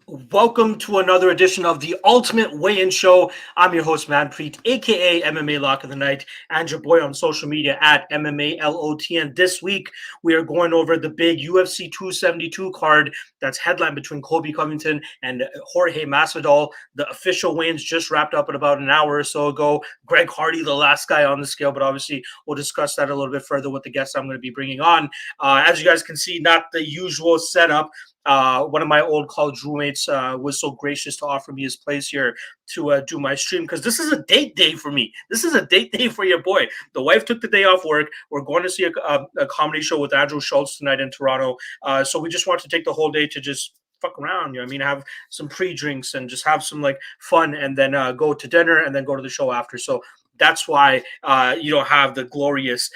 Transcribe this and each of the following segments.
Welcome to another edition of the Ultimate Weigh-In Show. I'm your host, Manpreet, aka MMA Lock of the Night, and your boy on social media at MMALOTN. This week, we are going over the big UFC 272 card that's headlined between Colby Covington and Jorge Masvidal. The official weigh-ins just wrapped up at about an hour or so ago. Greg Hardy, the last guy on the scale, but obviously we'll discuss that a little bit further with the guests I'm going to be bringing on. As you guys can see, not the usual setup. One of my old college roommates was so gracious to offer me his place here to do my stream because this is a date day for me. This is a date day for your boy. The wife took the day off work. We're going to see a comedy show with Andrew Schultz tonight in Toronto. So we just want to take the whole day to just fuck around, you know what I mean? Have some pre-drinks and just have some like fun and then go to dinner and then go to the show after. So that's why you don't have the glorious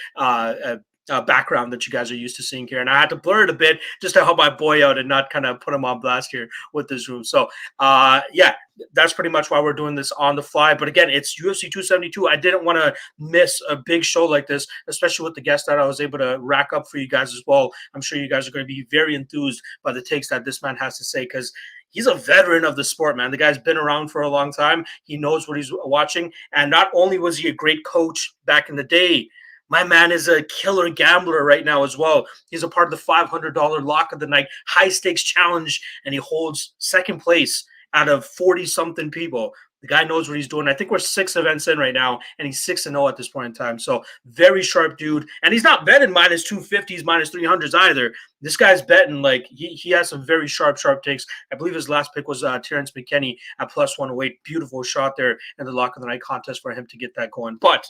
background that you guys are used to seeing here. And I had to blur it a bit just to help my boy out and not kind of put him on blast here with this room. So, yeah, that's pretty much why we're doing this on the fly. But again, it's UFC 272. I didn't want to miss a big show like this, especially with the guests that I was able to rack up for you guys as well. I'm sure you guys are going to be very enthused by the takes that this man has to say because he's a veteran of the sport, man. The guy's been around for a long time. He knows what he's watching. And not only was he a great coach back in the day, my man is a killer gambler right now as well. He's a part of the $500 Lock of the Night high stakes challenge, and he holds second place out of 40-something people. The guy knows what he's doing. I think we're 6 events in right now, and he's 6-0 at this point in time. So very sharp dude. And he's not betting minus 250s, minus 300s either. This guy's betting like he has some very sharp takes. I believe his last pick was Terrence McKinney at plus 108. Beautiful shot there in the Lock of the Night contest for him to get that going. But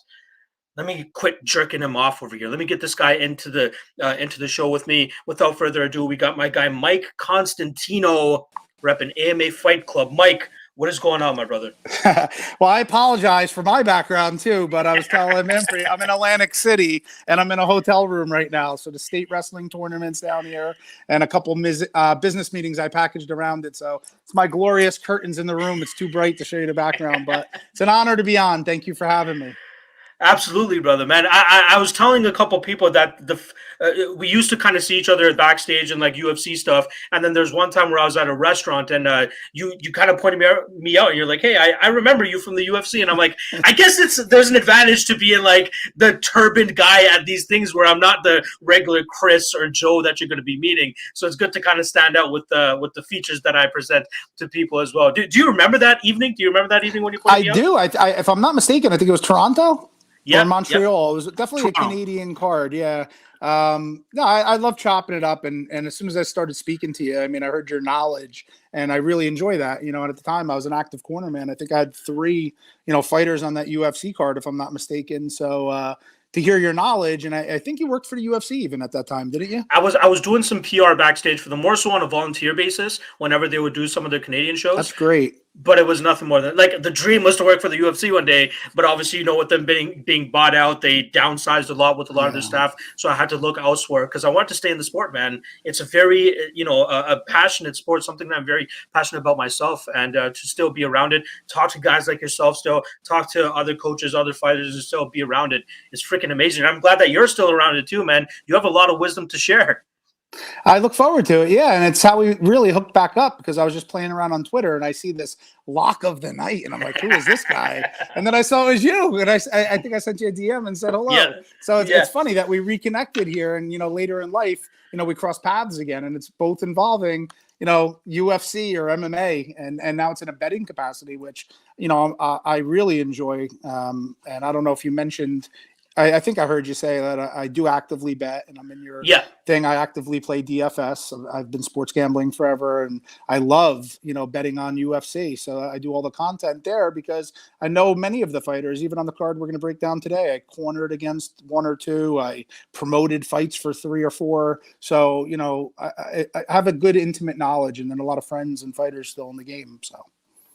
let me quit jerking him off over here. Let me get this guy into the show with me. Without further ado, we got my guy Mike Constantino repping AMA Fight Club. Mike, what is going on, my brother? Well, I apologize for my background too, but I was telling Manfred, I'm in Atlantic City and I'm in a hotel room right now. So the state wrestling tournament's down here and a couple business meetings I packaged around it. So it's my glorious curtains in the room. It's too bright to show you the background, but it's an honor to be on. Thank you for having me. Absolutely, brother, man. I was telling a couple people that we used to kind of see each other backstage and like UFC stuff, and then there's one time where I was at a restaurant and you kind of pointed me out and you're like, hey, I remember you from the UFC, and I'm like, I guess there's an advantage to being like the turbaned guy at these things where I'm not the regular Chris or Joe that you're going to be meeting. So it's good to kind of stand out with the features that I present to people as well. Do you remember that evening? Do you remember that evening when you pointed me out? I do. If I'm not mistaken, I think it was Toronto. Yeah, Montreal. Yep. It was definitely a Canadian card. Yeah. No, I love chopping it up. And as soon as I started speaking to you, I mean, I heard your knowledge and I really enjoy that. You know, and at the time I was an active cornerman. I think I had 3, fighters on that UFC card, if I'm not mistaken. So, to hear your knowledge, and I think you worked for the UFC even at that time, didn't you? I was doing some PR backstage for them, more so on a volunteer basis whenever they would do some of their Canadian shows. That's great. But it was nothing more than like the dream was to work for the UFC one day. But obviously, with them being bought out, they downsized a lot with a lot of their staff. So I had to look elsewhere because I wanted to stay in the sport, man. It's a very, a passionate sport, something that I'm very passionate about myself, and to still be around it, talk to guys like yourself, still talk to other coaches, other fighters, and still be around it is freaking amazing. I'm glad that you're still around it too, man. You have a lot of wisdom to share. I look forward to it. Yeah. And it's how we really hooked back up because I was just playing around on Twitter and I see this Lock of the Night and I'm like, who is this guy? And then I saw it was you. And I think I sent you a DM and said hello. Yeah. So it's funny that we reconnected here and, later in life, we crossed paths again and it's both involving, UFC or MMA and now it's in a betting capacity, which, I really enjoy. And I don't know if you mentioned, I think I heard you say that I do actively bet and I'm in your thing. I actively play DFS. I've been sports gambling forever and I love, betting on UFC. So I do all the content there because I know many of the fighters, even on the card we're going to break down today. I cornered against 1 or 2. I promoted fights for 3 or 4. So, I have a good intimate knowledge and then a lot of friends and fighters still in the game. So.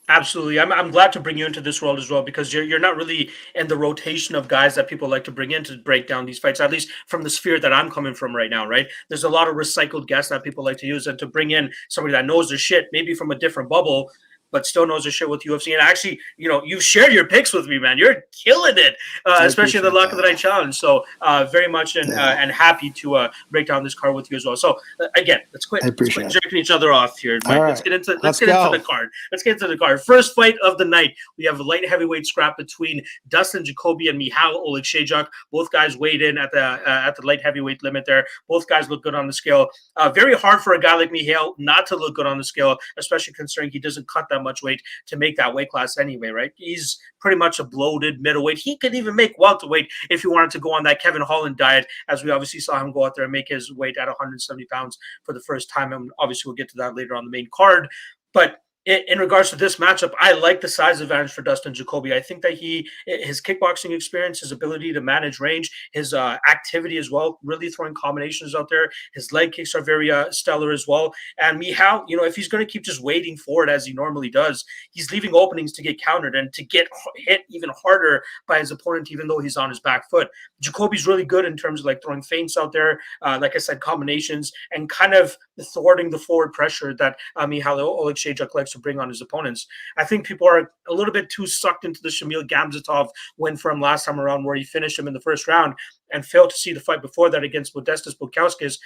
Absolutely. I'm glad to bring you into this world as well because you're not really in the rotation of guys that people like to bring in to break down these fights, at least from the sphere that I'm coming from right now, right? There's a lot of recycled guests that people like to use and to bring in somebody that knows their shit, maybe from a different bubble, but still knows his shit with UFC. And actually, you've shared your picks with me, man. You're killing it, especially in the Luck of the Night challenge. So very much and happy to break down this card with you as well. So again, let's quit jerking each other off here. Mike. Right. Let's get into the card. Let's get into the card. First fight of the night. We have a light heavyweight scrap between Dustin Jacoby and Michał Oleksiejczuk. Both guys weighed in at the light heavyweight limit there. Both guys look good on the scale. Very hard for a guy like Michał not to look good on the scale, especially considering he doesn't cut that much weight to make that weight class anyway, right? He's pretty much a bloated middleweight. He could even make welterweight if he wanted to go on that Kevin Holland diet, as we obviously saw him go out there and make his weight at 170 pounds for the first time. And obviously we'll get to that later on the main card. But in regards to this matchup, I like the size advantage for Dustin Jacoby. I think that his kickboxing experience, his ability to manage range, his activity as well, really throwing combinations out there. His leg kicks are very stellar as well. And Michał, if he's going to keep just waiting for it as he normally does, he's leaving openings to get countered and to get hit even harder by his opponent, even though he's on his back foot. Jacoby's really good in terms of like throwing feints out there, like I said, combinations, and kind of thwarting the forward pressure that Michał Oleksiejczuk likes to bring on his opponents. I think people are a little bit too sucked into the Shamil Gamzatov win from last time around, where he finished him in the first round, and failed to see the fight before that against Modestas Bukauskas,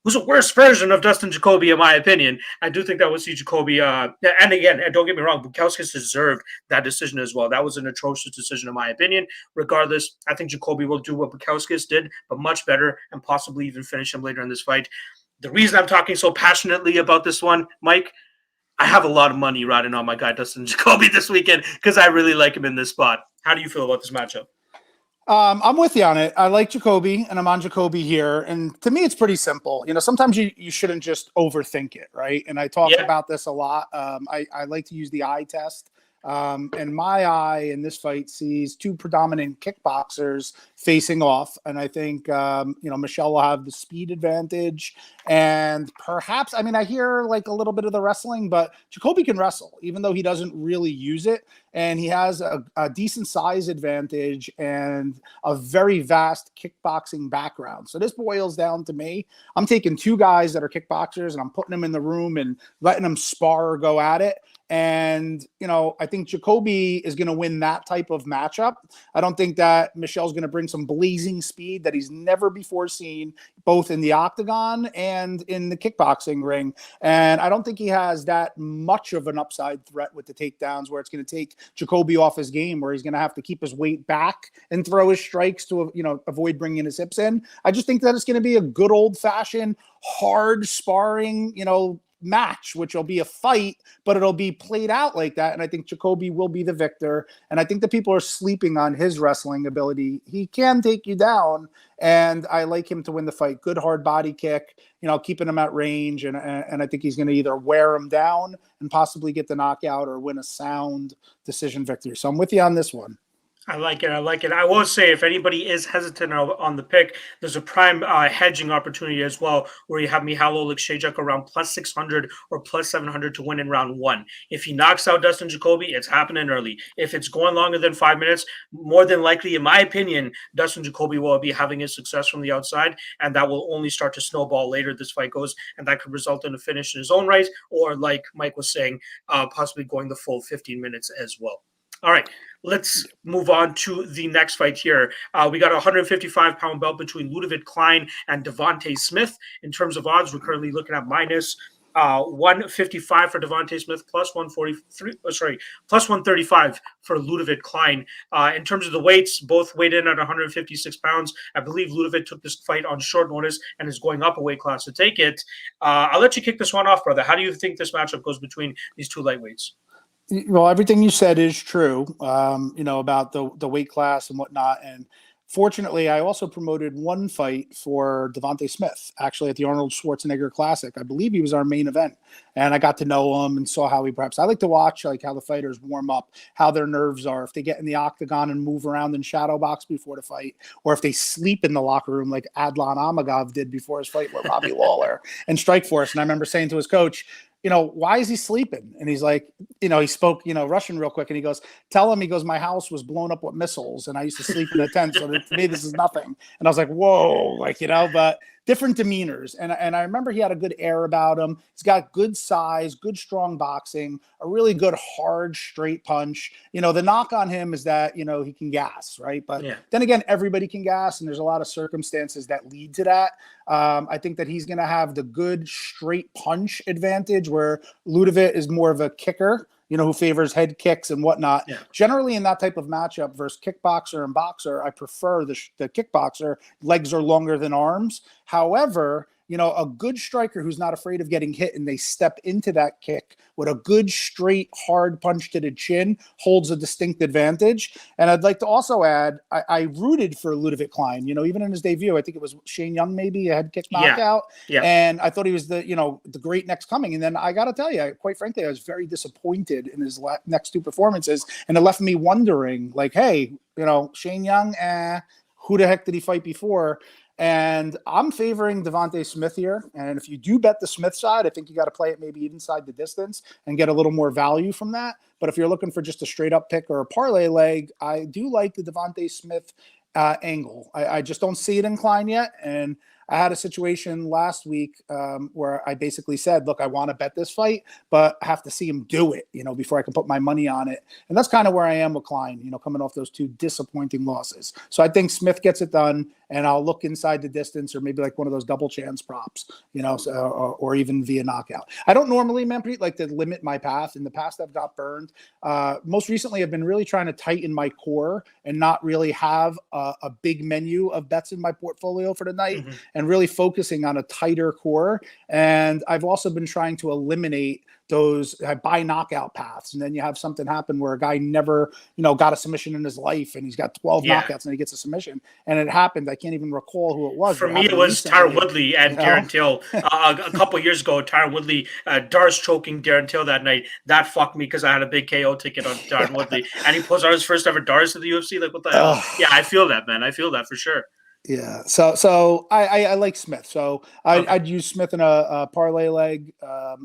who's a worse version of Dustin Jacoby, in my opinion. I do think that we'll see Jacoby, and again, don't get me wrong, Bukauskas deserved that decision as well. That was an atrocious decision, in my opinion. Regardless, I think Jacoby will do what Bukauskas did, but much better, and possibly even finish him later in this fight. The reason I'm talking so passionately about this one, Mike, I have a lot of money riding on my guy Dustin Jacoby this weekend because I really like him in this spot. How do you feel about this matchup? I'm with you on it. I like Jacoby, and I'm on Jacoby here. And to me, it's pretty simple. Sometimes you shouldn't just overthink it, right? And I talk about this a lot. I like to use the eye test. And my eye in this fight sees two predominant kickboxers facing off. And I think, Michał will have the speed advantage. And perhaps, I hear like a little bit of the wrestling, but Jacoby can wrestle, even though he doesn't really use it. And he has a decent size advantage and a very vast kickboxing background. So this boils down to me. I'm taking two guys that are kickboxers and I'm putting them in the room and letting them spar or go at it. And, I think Jacoby is going to win that type of matchup. I don't think that Michel's going to bring some blazing speed that he's never before seen, both in the octagon and in the kickboxing ring. And I don't think he has that much of an upside threat with the takedowns, where it's going to take Jacoby off his game, where he's going to have to keep his weight back and throw his strikes to, avoid bringing his hips in. I just think that it's going to be a good old fashioned hard sparring, match, which will be a fight, but it'll be played out like that. And I think Jacoby will be the victor. And I think that people are sleeping on his wrestling ability. He can take you down, and I like him to win the fight. Good hard body kick, keeping him at range. And I think he's going to either wear him down and possibly get the knockout or win a sound decision victory. So I'm with you on this one. I like it. I will say, if anybody is hesitant on the pick, there's a prime hedging opportunity as well, where you have Michał Oleksiejczuk around plus 600 or plus 700 to win in round one. If he knocks out Dustin Jacoby, it's happening early. If it's going longer than 5 minutes, more than likely, in my opinion, Dustin Jacoby will be having his success from the outside, and that will only start to snowball later this fight goes, and that could result in a finish in his own right, or like Mike was saying, possibly going the full 15 minutes as well. All right, let's move on to the next fight here. We got a 155-pound belt between Ľudovít Klein and Devonte Smith. In terms of odds, we're currently looking at minus 155 for Devonte Smith, plus 135 for Ľudovít Klein. In terms of the weights, both weighed in at 156 pounds. I believe Ľudovít took this fight on short notice and is going up a weight class to take it. I'll let you kick this one off, brother. How do you think this matchup goes between these two lightweights? Well, everything you said is true, about the weight class and whatnot. And fortunately, I also promoted one fight for Devonte Smith, actually at the Arnold Schwarzenegger Classic. I believe he was our main event. And I got to know him and saw how he preps. I like to watch how the fighters warm up, how their nerves are, if they get in the octagon and move around in shadow box before the fight, or if they sleep in the locker room like Adlan Amagov did before his fight with Robbie Lawler and Strikeforce. And I remember saying to his coach, why is he sleeping? And he's like, he spoke, Russian real quick. And he goes, tell him, my house was blown up with missiles and I used to sleep in a tent. So to me, this is nothing. And I was like, whoa, but different demeanors. And I remember he had a good air about him. He's got good size, good strong boxing, a really good hard straight punch. The knock on him is that, he can gas, right? But then again, everybody can gas, and there's a lot of circumstances that lead to that. I think that he's going to have the good straight punch advantage, where Ľudovít is more of a kicker, who favors head kicks and whatnot. Yeah. Generally, in that type of matchup versus kickboxer and boxer, I prefer the kickboxer. Legs are longer than arms. However, a good striker who's not afraid of getting hit and they step into that kick with a good, straight, hard punch to the chin holds a distinct advantage. And I'd like to also add, I rooted for Ľudovít Klein, even in his debut. I think it was Shane Young, maybe a head kick knockout. Yeah. And I thought he was the great next coming. And then I got to tell you, quite frankly, I was very disappointed in his next two performances. And it left me wondering, like, hey, Shane Young, who the heck did he fight before? And I'm favoring Devonte Smith here. And if you do bet the Smith side, I think you got to play it maybe inside the distance and get a little more value from that. But if you're looking for just a straight up pick or a parlay leg, I do like the Devonte Smith angle. I just don't see it in Klein yet. And I had a situation last week where I basically said, look, I want to bet this fight, but I have to see him do it, before I can put my money on it. And that's kind of where I am with Klein, coming off those two disappointing losses. So I think Smith gets it done, and I'll look inside the distance, or maybe like one of those double chance props, or even via knockout. I don't normally, Manpreet, like to limit my path. In the past, I've got burned. Most recently, I've been really trying to tighten my core and not really have a big menu of bets in my portfolio for the night. Mm-hmm. And really focusing on a tighter core. And I've also been trying to eliminate those buy knockout paths. And then you have something happen where a guy never, got a submission in his life, and he's got 12 knockouts and he gets a submission. And it happened. I can't even recall who it was. For me, it was Tyron Woodley and Darren Till. A couple of years ago, Tyron Woodley, Darce choking Darren Till that night. That fucked me because I had a big KO ticket on Tyron Woodley. And he pulls out his first ever Darce at the UFC. Like, what the hell? Yeah, I feel that, man. I feel that for sure. Yeah, so I like Smith. So I'd use Smith in a parlay leg,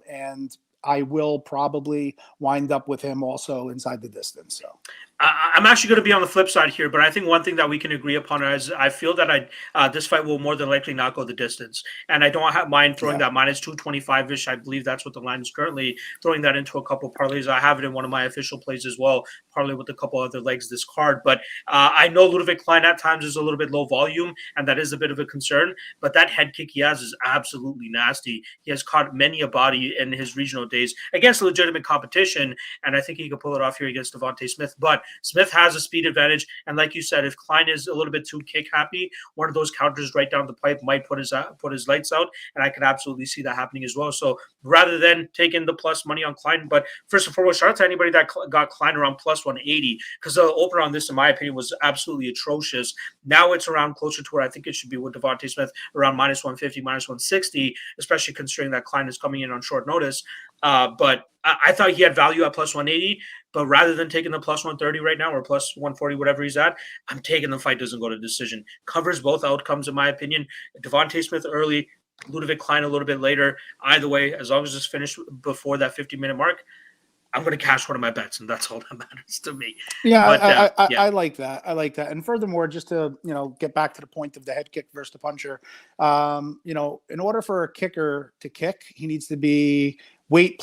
and I will probably wind up with him also inside the distance. So I'm actually going to be on the flip side here, but I think one thing that we can agree upon is I feel that this fight will more than likely not go the distance, and I don't mind throwing that minus 225-ish. I believe that's what the line is currently, throwing that into a couple parlays. I have it in one of my official plays as well, parlay with a couple other legs this card. But I know Ľudovít Klein at times is a little bit low volume, and that is a bit of a concern. But that head kick he has is absolutely nasty. He has caught many a body in his regional days against legitimate competition, and I think he could pull it off here against Devonte Smith. But Smith has a speed advantage, and like you said, if Klein is a little bit too kick happy, one of those counters right down the pipe might put his lights out, and I could absolutely see that happening as well. So rather than taking the plus money on Klein, but first and foremost, shout out to anybody that got Klein around plus 180, because the opener on this, in my opinion, was absolutely atrocious. Now it's around closer to where I think it should be with Devonte Smith, around minus 150, minus 160, especially considering that Klein is coming in on short notice. But I thought he had value at plus 180, but rather than taking the plus 130 right now or plus 140, whatever he's at, I'm taking the fight doesn't go to decision. Covers both outcomes, in my opinion. Devonte Smith early, Ľudovít Klein a little bit later. Either way, as long as it's finished before that 50-minute mark, I'm going to cash one of my bets, and that's all that matters to me. Yeah, but, I like that. I like that. And furthermore, just to get back to the point of the head kick versus the puncher, in order for a kicker to kick, he needs to be weight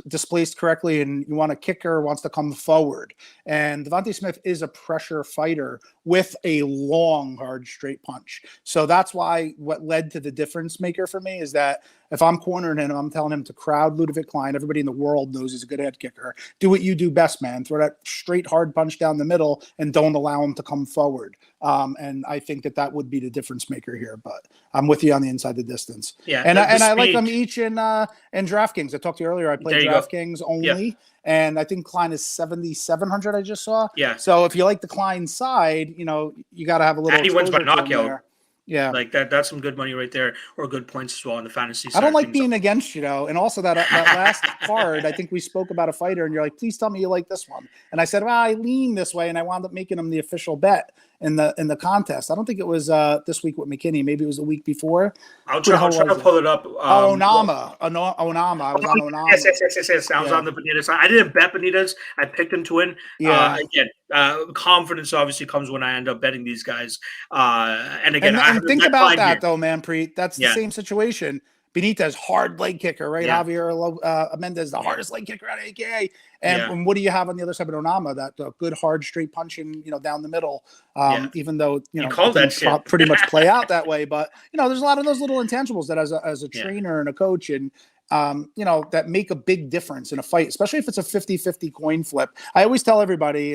displaced correctly, and you want a kicker wants to come forward. And Devonte Smith is a pressure fighter with a long, hard, straight punch. So that's why what led to the difference maker for me is that if I'm cornering him, I'm telling him to crowd Ľudovít Klein. Everybody in the world knows he's a good head kicker. Do what you do best, man. Throw that straight, hard punch down the middle and don't allow him to come forward. And I think that would be the difference maker here. But I'm with you on the inside the distance. Yeah, and I like them each in DraftKings. I talked to you earlier. I played DraftKings only. Yeah. And I think Klein is 7,700. I just saw. Yeah. So if you like the Klein side, you got to have a little. And he wins by knockout. There. Yeah, like that's some good money right there, or good points as well in the fantasy side. I don't like being against you, though. And also that last card, I think we spoke about a fighter, and you're like, please tell me you like this one. And I said, well, I lean this way, and I wound up making him the official bet in the contest. I don't think it was this week with McKinney. Maybe it was the week before. I'll try to pull it up. Onama. Onama. I was on Onama. Yes. I was on the Benitez side. I didn't bet Benitez. I picked him to win. Yeah. Again, confidence obviously comes when I end up betting these guys. And again, and think about that here. though, man, Preet. That's the same situation. Benitez, hard leg kicker, right? Yeah. Javier Mendez, the hardest leg kicker out of AKA. And what do you have on the other side of Onama? That good, hard, straight punching, down the middle. Even though, call that shit. pretty much play out that way. But, there's a lot of those little intangibles that as a trainer and a coach and, that make a big difference in a fight, especially if it's a 50-50 coin flip. I always tell everybody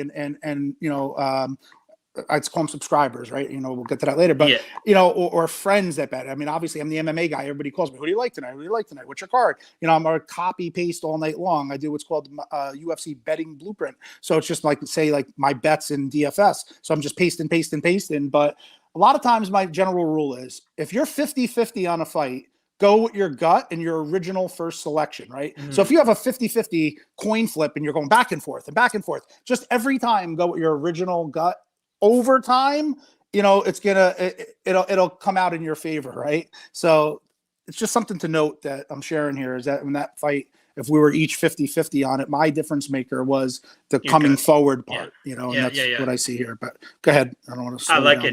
I'd call them subscribers, right? We'll get to that later, but or friends that bet. I mean, obviously I'm the MMA guy. Everybody calls me, who do you like tonight? Who do you like tonight? What's your card? I'm a copy paste all night long. I do what's called UFC betting blueprint. So it's just like my bets in DFS. So I'm just pasting. But a lot of times my general rule is if you're 50-50 on a fight, go with your gut and your original first selection, right? So if you have a 50-50 coin flip and you're going back and forth, just every time go with your original gut. Over time, it'll come out in your favor, right? So it's just something to note that I'm sharing here is that in that fight, if we were each 50-50 on it, my difference maker was the coming forward part, and that's what I see here. But go ahead. I don't want to. I like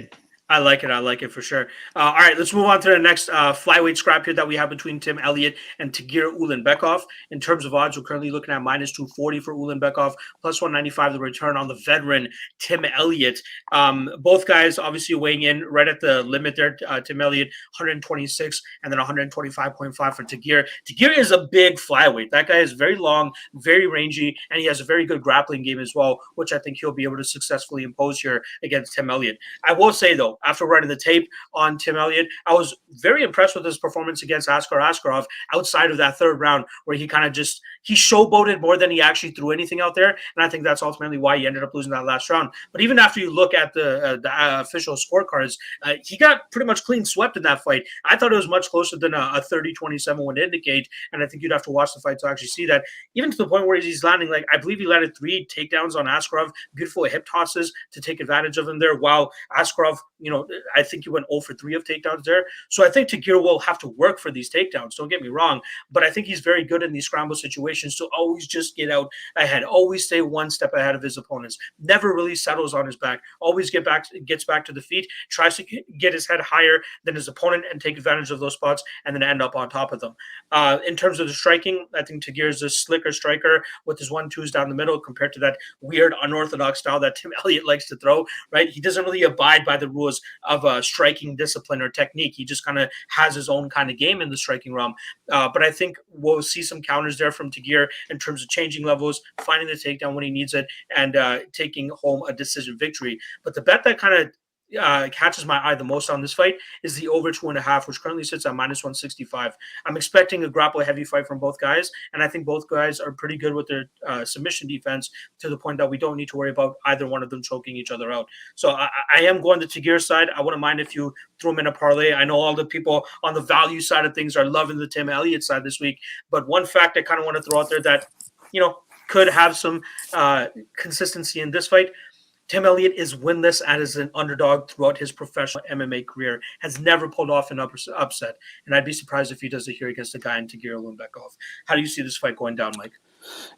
it. I like it for sure. All right, let's move on to the next flyweight scrap here that we have between Tim Elliott and Tagir Ulanbekov. In terms of odds, we're currently looking at minus 240 for Ulanbekov, plus 195 the return on the veteran Tim Elliott. Both guys obviously weighing in right at the limit there. Tim Elliott 126 and then 125.5 for Tagir. Tagir is a big flyweight. That guy is very long, very rangy, and he has a very good grappling game as well, which I think he'll be able to successfully impose here against Tim Elliott. I will say though, after running the tape on Tim Elliott, I was very impressed with his performance against Askar Askarov outside of that third round where he kind of he showboated more than he actually threw anything out there. And I think that's ultimately why he ended up losing that last round. But even after you look at the official scorecards, he got pretty much clean swept in that fight. I thought it was much closer than a 30-27 would indicate. And I think you'd have to watch the fight to actually see that. Even to the point where he's landing, I believe he landed 3 takedowns on Askarov, beautiful hip tosses to take advantage of him there, while Askarov, I think he went 0 for 3 of takedowns there. So I think Tagir will have to work for these takedowns. Don't get me wrong, but I think he's very good in these scramble situations to always just get out ahead, always stay one step ahead of his opponents, never really settles on his back, always gets back to the feet, tries to get his head higher than his opponent and take advantage of those spots and then end up on top of them. In terms of the striking, I think Tagir is a slicker striker with his 1-2s down the middle compared to that weird unorthodox style that Tim Elliott likes to throw, right? He doesn't really abide by the rules of striking discipline or technique. He just kind of has his own kind of game in the striking realm. But I think we'll see some counters there from Tagir in terms of changing levels, finding the takedown when he needs it, and taking home a decision victory. But the bet that kind of catches my eye the most on this fight is the over 2.5, which currently sits at minus 165. I'm expecting a grapple heavy fight from both guys, and I think both guys are pretty good with their submission defense to the point that we don't need to worry about either one of them choking each other out. So I am going to Tagir's side. I wouldn't mind if you threw him in a parlay. I know all the people on the value side of things are loving the Tim Elliott side this week, but one fact I kind of want to throw out there that could have some consistency in this fight. Tim Elliott is winless as an underdog throughout his professional MMA career, has never pulled off an upset. And I'd be surprised if he does it here against a guy in Tagir Ulanbekov. How do you see this fight going down, Mike?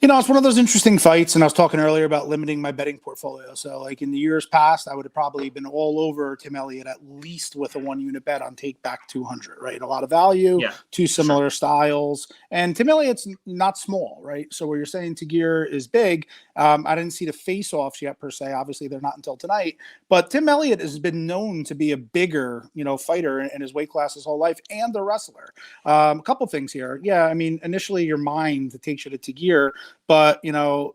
It's one of those interesting fights, and I was talking earlier about limiting my betting portfolio. So, in the years past, I would have probably been all over Tim Elliott, at least with a 1-unit bet on take back 200, right? A lot of value, two similar styles. And Tim Elliott's not small, right? So where you're saying Tagir is big, I didn't see the face-offs yet, per se. Obviously, they're not until tonight. But Tim Elliott has been known to be a bigger, fighter in his weight class his whole life, and a wrestler. A couple things here. Yeah, initially your mind takes you to Tagir, but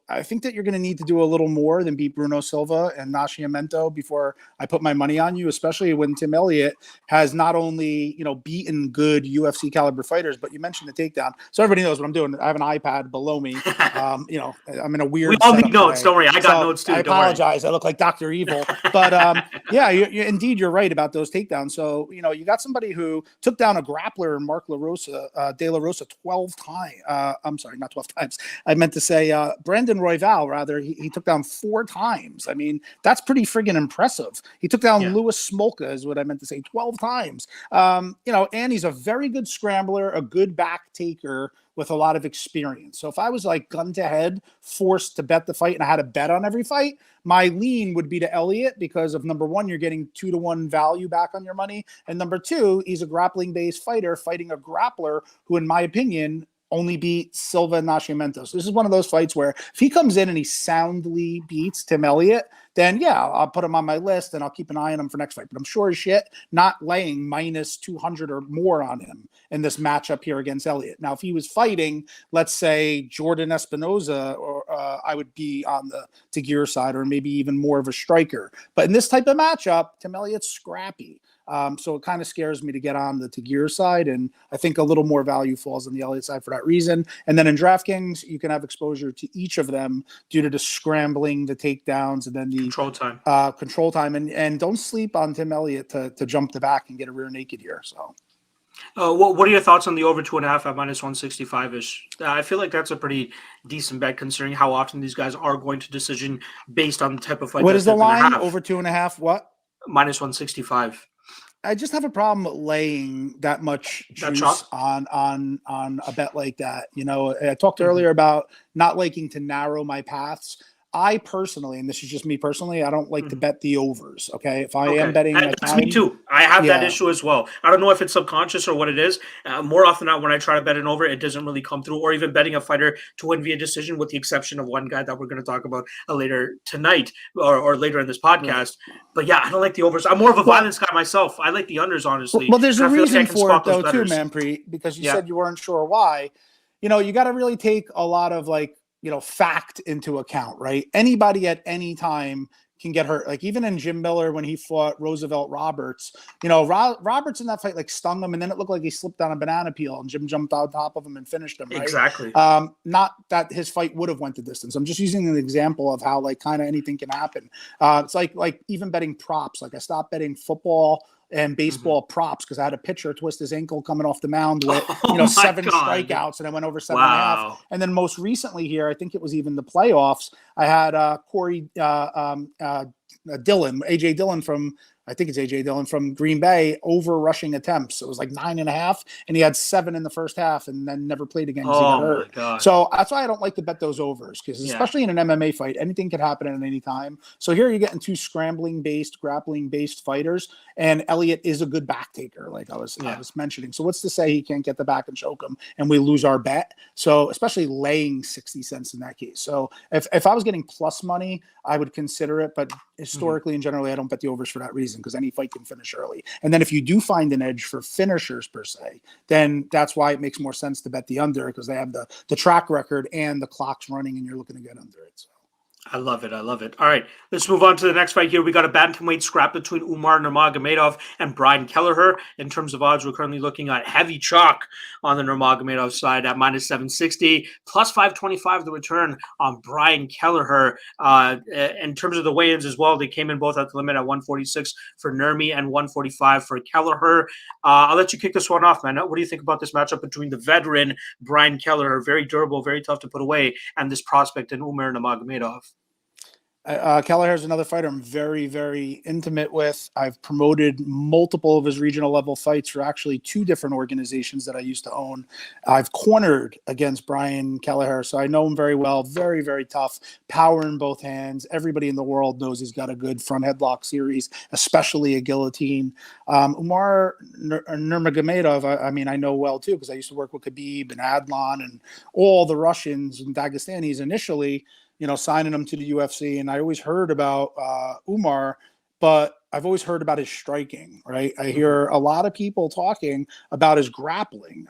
I think that you're going to need to do a little more than beat Bruno Silva and Nascimento before I put my money on you, especially when Tim Elliott has not only beaten good UFC caliber fighters, but you mentioned the takedown, so everybody knows what I'm doing. I have an iPad below me. I'm in a weird. We all need notes. Don't worry, I got notes too. I apologize. I look like Dr. Evil, but indeed, you're right about those takedowns. So you got somebody who took down a grappler, Mark De La Rosa, 12 times. I'm sorry, not 12 times. I meant to say Brandon Royval, rather, he took down 4 times. I mean, that's pretty friggin' impressive. He took down Louis Smolka, is what I meant to say, 12 times. And he's a very good scrambler, a good back taker with a lot of experience. So if I was like gun to head, forced to bet the fight, and I had to bet on every fight, my lean would be to Elliott because of, number one, you're getting 2-to-1 value back on your money. And number two, he's a grappling-based fighter fighting a grappler who, in my opinion, only beat Silva Nascimento. So this is one of those fights where if he comes in and he soundly beats Tim Elliott, then yeah, I'll put him on my list and I'll keep an eye on him for next fight. But I'm sure as shit not laying minus 200 or more on him in this matchup here against Elliott. Now, if he was fighting, let's say Jordan Espinoza, or I would be on the Tagir side, or maybe even more of a striker. But in this type of matchup, Tim Elliott's scrappy. So it kind of scares me to get on the Tagir side, and I think a little more value falls on the Elliott side for that reason. And then in DraftKings, you can have exposure to each of them due to the scrambling, the takedowns, and then the control time. And don't sleep on Tim Elliott to jump the back and get a rear naked here. So. What are your thoughts on the over 2.5 at minus 165-ish? I feel like that's a pretty decent bet considering how often these guys are going to decision based on the type of fight. What is the line? Over 2.5? What? Minus 165. I just have a problem laying that much juice on a bet like that. You know, I talked earlier about not liking to narrow my paths. I personally, and this is just me personally, I don't like to bet the overs. Okay, if I am betting, that's me too. I have that issue as well. I don't know if it's subconscious or what it is. More often than not, when I try to bet an over, it doesn't really come through. Or even betting a fighter to win via decision, with the exception of one guy that we're going to talk about later tonight or later in this podcast. But yeah, I don't like the overs. I'm more of a violence guy myself. I like the unders, honestly. Well, there's a reason for it though, too, Manpreet, because you said you weren't sure why. You know, you got to really take a lot of fact into account, right? Anybody at any time can get hurt. Like even in Jim Miller, when he fought Roosevelt Roberts, Roberts in that fight stung him, and then it looked like he slipped on a banana peel, and Jim jumped on top of him and finished him. Right? Exactly. Not that his fight would have went the distance. I'm just using an example of how kind of anything can happen. It's like even betting props. Like I stopped betting football and baseball props because I had a pitcher twist his ankle coming off the mound with 7 strikeouts, and I went over 7.5. And then most recently here, I think it was even the playoffs, I had Corey AJ Dillon from Green Bay over rushing attempts. It was 9.5, and he had 7 in the first half, and then never played again because he got hurt. God. So that's why I don't like to bet those overs, because especially in an MMA fight, anything can happen at any time. So here you're getting 2 scrambling-based, grappling-based fighters, and Elliott is a good back taker, like I was mentioning. So what's to say he can't get the back and choke him, and we lose our bet? So especially laying 60 cents in that case. So if I was getting plus money, I would consider it, but historically and generally, I don't bet the overs for that reason, because any fight can finish early. And then if you do find an edge for finishers per se, then that's why it makes more sense to bet the under, because they have the track record and the clock's running, and you're looking to get under it. So. I love it. All right, let's move on to the next fight here. We got a bantamweight scrap between Umar Nurmagomedov and Brian Kelleher. In terms of odds, we're currently looking at heavy chalk on the Nurmagomedov side at minus 760, plus 525 the return on Brian Kelleher. In terms of the weigh-ins as well, they came in both at the limit at 146 for Nurmi and 145 for Kelleher. I'll let you kick this one off, man. What do you think about this matchup between the veteran Brian Kelleher, very durable, very tough to put away, and this prospect in Umar Nurmagomedov? Kelleher is another fighter I'm very, very intimate with. I've promoted multiple of his regional level fights for actually 2 different organizations that I used to own. I've cornered against Brian Kelleher, so I know him very well. Very, very tough. Power in both hands. Everybody in the world knows he's got a good front headlock series, especially a guillotine. Umar Nurmagomedov, I know well too, because I used to work with Khabib and Adlan and all the Russians and Dagestanis initially, signing them to the UFC. And I always heard about Umar, but I've always heard about his striking, right? I hear a lot of people talking about his grappling.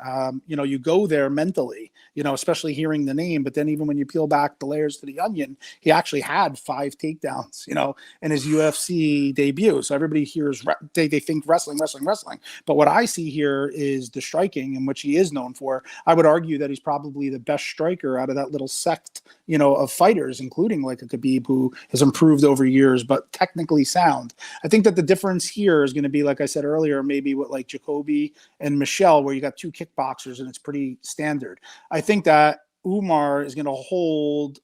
You go there mentally, especially hearing the name, but then even when you peel back the layers to the onion, he actually had 5 takedowns, in his UFC debut. So everybody hears, they think wrestling. But what I see here is the striking, in which he is known for. I would argue that he's probably the best striker out of that little sect, of fighters, including like a Khabib, who has improved over years, but technically sound. I think that the difference here is going to be, like I said earlier, maybe with like Jacoby and Michał, where you got 2 kickboxers and it's pretty standard. I think that Umar is going to hold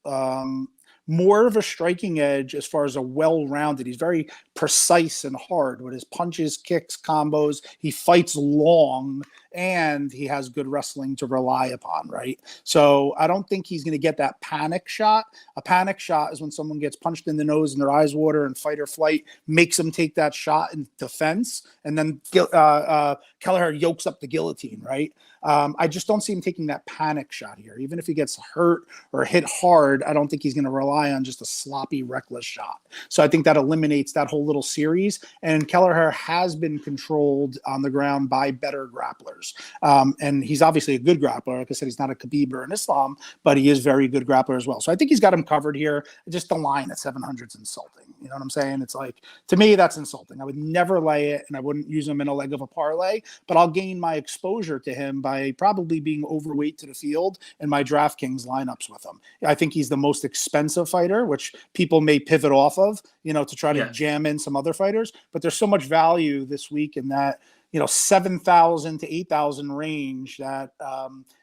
more of a striking edge as far as a well-rounded. He's very precise and hard with his punches, kicks, combos. He fights long, and he has good wrestling to rely upon, right? So I don't think he's going to get that panic shot. A panic shot is when someone gets punched in the nose and their eyes water, and fight or flight makes them take that shot in defense, and then Kelleher yokes up the guillotine, right? I just don't see him taking that panic shot here. Even if he gets hurt or hit hard, I don't think he's going to rely on just a sloppy, reckless shot. So I think that eliminates that whole little series. And Kelleher has been controlled on the ground by better grapplers. And he's obviously a good grappler. Like I said, he's not a Khabib or an Islam, but he is very good grappler as well. So I think he's got him covered here. Just the line at 700 is insulting. You know what I'm saying? It's like, to me, that's insulting. I would never lay it, and I wouldn't use him in a leg of a parlay, but I'll gain my exposure to him by probably being overweight to the field in my DraftKings lineups with him. I think he's the most expensive fighter, which people may pivot off of, to try to jam in some other fighters. But there's so much value this week in that, 7,000 to 8,000 range that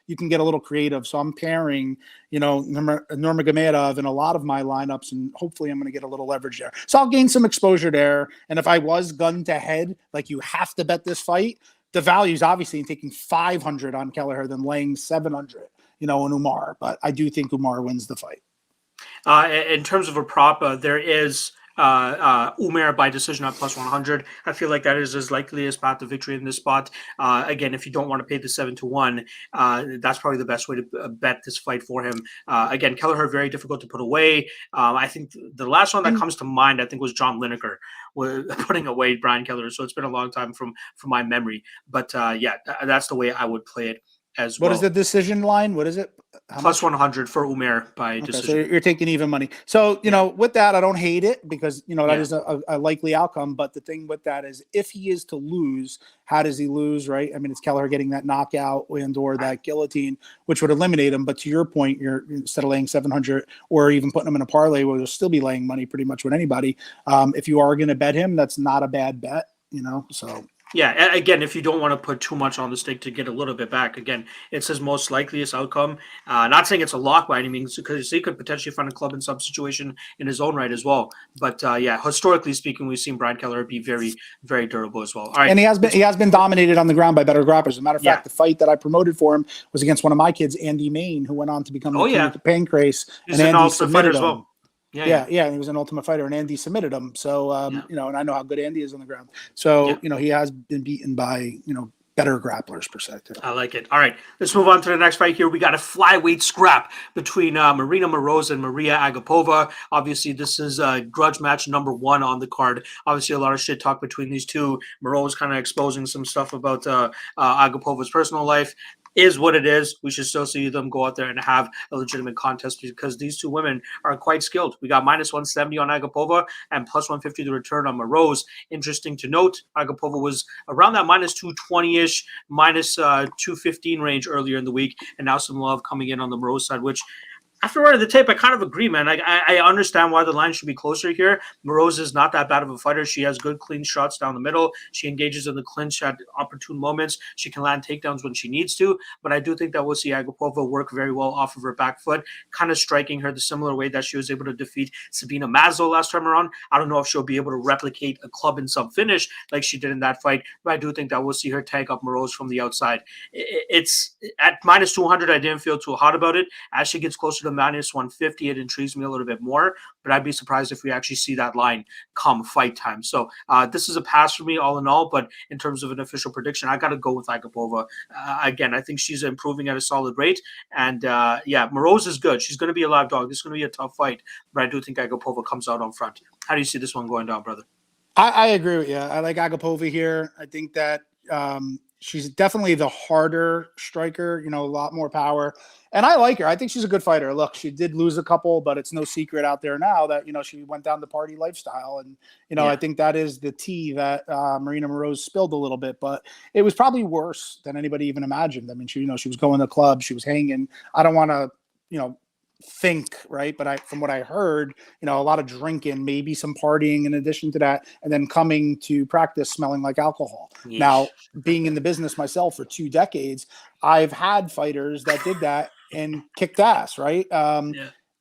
you can get a little creative. So I'm pairing, Nurmagomedov in a lot of my lineups, and hopefully I'm going to get a little leverage there. So I'll gain some exposure there. And if I was gun to head, like you have to bet this fight, the value is obviously in taking 500 on Kelleher than laying 700, on Umar. But I do think Umar wins the fight. In terms of a prop, there is Umar by decision at plus 100. I feel like that is as likely as path to victory in this spot. Again, if you don't want to pay the 7-1, that's probably the best way to bet this fight for him. Again, Kelleher very difficult to put away. I think the last one that comes to mind, I think, was John Lineker putting away Brian Kelleher. So it's been a long time from my memory. But that's the way I would play it as well. What is the decision line? What is it? Plus 100 for Umar by decision. So you're taking even money. So, with that, I don't hate it because, that is a likely outcome. But the thing with that is if he is to lose, how does he lose, right? I mean, it's Kelleher getting that knockout or that guillotine, which would eliminate him. But to your point, you're instead of laying 700 or even putting him in a parlay where you'll still be laying money pretty much with anybody. If you are going to bet him, that's not a bad bet, so. Yeah, again, if you don't want to put too much on the stake to get a little bit back, again, it's his most likeliest outcome. Not saying it's a lock by any means, because he could potentially find a club in some situation in his own right as well. But historically speaking, we've seen Brian Kelleher be very, very durable as well. All right, and he has been dominated on the ground by better grapplers. As a matter of fact, the fight that I promoted for him was against one of my kids, Andy Main, who went on to become the king of the Pancrase. He's an ultimate fighter as well. Yeah, he was an Ultimate Fighter, and Andy submitted him. So, and I know how good Andy is on the ground. So, he has been beaten by, better grapplers per se. I like it. All right, let's move on to the next fight here. We got a flyweight scrap between Marina Moroz and Mariya Agapova. Obviously, this is grudge match number 1 on the card. Obviously, a lot of shit talk between these two. Moroz kind of exposing some stuff about Agapova's personal life. Is what it is. We should still see them go out there and have a legitimate contest because these two women are quite skilled. We got minus 170 on Agapova and plus 150 to return on Moroz. Interesting to note, Agapova was around that minus 220-ish, minus 215 range earlier in the week, and now some love coming in on the Moroz side, which after running the tape, I kind of agree, man. I understand why the line should be closer here. Moroz is not that bad of a fighter. She has good, clean shots down the middle. She engages in the clinch at opportune moments. She can land takedowns when she needs to. But I do think that we'll see Agapova work very well off of her back foot, kind of striking her the similar way that she was able to defeat Sabina Mazo last time around. I don't know if she'll be able to replicate a club and sub finish like she did in that fight, but I do think that we'll see her tag up Moroz from the outside. It's at minus 200. I didn't feel too hot about it. As she gets closer to minus 150, it intrigues me a little bit more, but I'd be surprised if we actually see that line come fight time. So this is a pass for me all in all, but in terms of an official prediction, I got to go with Agapova. Again, I think she's improving at a solid rate, and Moroz is good. She's going to be a live dog. This is going to be a tough fight, but I do think Agapova comes out on front. How do you see this one going down, brother? I agree with you. I like Agapova here. I think that she's definitely the harder striker, a lot more power. And I like her. I think she's a good fighter. Look, she did lose a couple, but it's no secret out there now that, she went down the party lifestyle. And, I think that is the tea that Marina Moroz spilled a little bit, but it was probably worse than anybody even imagined. I mean, she was going to clubs, she was hanging. I don't want to, think, right? But from what I heard, a lot of drinking, maybe some partying in addition to that, and then coming to practice smelling like alcohol. Yeesh. Now, being in the business myself for 2 decades, I've had fighters that did that and kicked ass, right?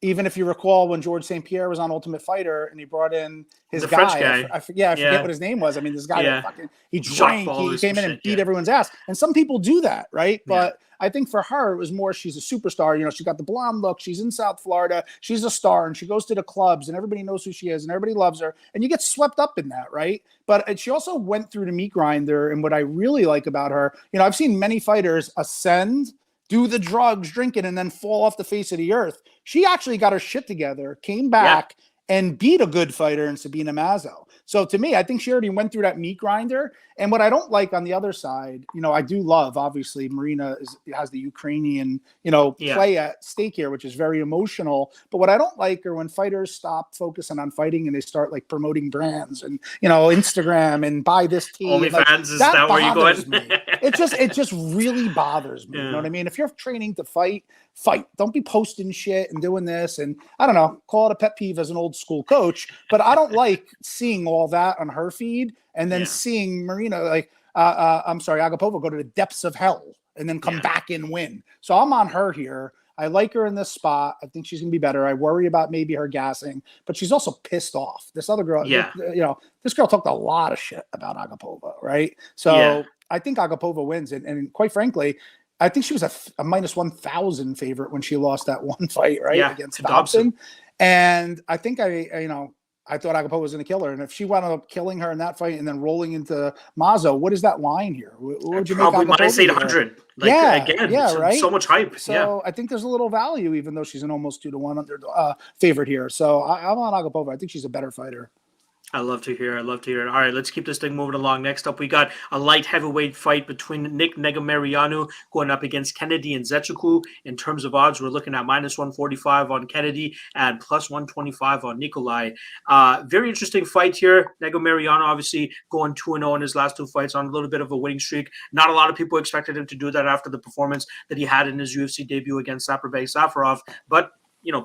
Even if you recall when George St. Pierre was on Ultimate Fighter and he brought in his French guy. I forget what his name was. I mean, this guy that he drank, he came in and beat everyone's ass. And some people do that, right? But I think for her, it was more she's a superstar. You know, she got the blonde look. She's in South Florida. She's a star, and she goes to the clubs, and everybody knows who she is, and everybody loves her. And you get swept up in that, right? But she also went through the meat grinder, and what I really like about her, you know, I've seen many fighters ascend, do the drugs, drink it, and then fall off the face of the earth. She actually got her shit together, came back, and beat a good fighter in Sabina Mazo. So to me, I think she already went through that meat grinder. And what I don't like on the other side, you know, I do love, obviously, Marina has the Ukrainian, play at stake here, which is very emotional. But what I don't like are when fighters stop focusing on fighting and they start like promoting brands and, Instagram and buy this team. OnlyFans, is that where you going? It just really bothers me. You know what I mean? If you're training to fight. Don't be posting shit and doing this. And I don't know, call it a pet peeve as an old school coach, but I don't like seeing all that on her feed and then seeing Marina, Agapova go to the depths of hell and then come back and win. So I'm on her here. I like her in this spot. I think she's going to be better. I worry about maybe her gassing, but she's also pissed off. This other girl, this girl talked a lot of shit about Agapova, right? So I think Agapova wins. And quite frankly, I think she was a minus 1,000 favorite when she lost that one fight, right? Against Dobson. And I think I thought Agapova was going to kill her. And if she wound up killing her in that fight and then rolling into Mazo, what is that line here? What would you probably make minus 800. Right? So much hype. So I think there's a little value, even though she's an almost 2-1 favorite here. So I'm on Agapova. I think she's a better fighter. I love to hear it. All right, let's keep this thing moving along. Next up, we got a light heavyweight fight between Negumereanu going up against Kennedy and Nzechukwu. In terms of odds, we're looking at minus 145 on Kennedy and plus 125 on Nikolai. Very interesting fight here. Negumereanu obviously going 2-0 in his last two fights on a little bit of a winning streak. Not a lot of people expected him to do that after the performance that he had in his UFC debut against Saparbek Safarov, but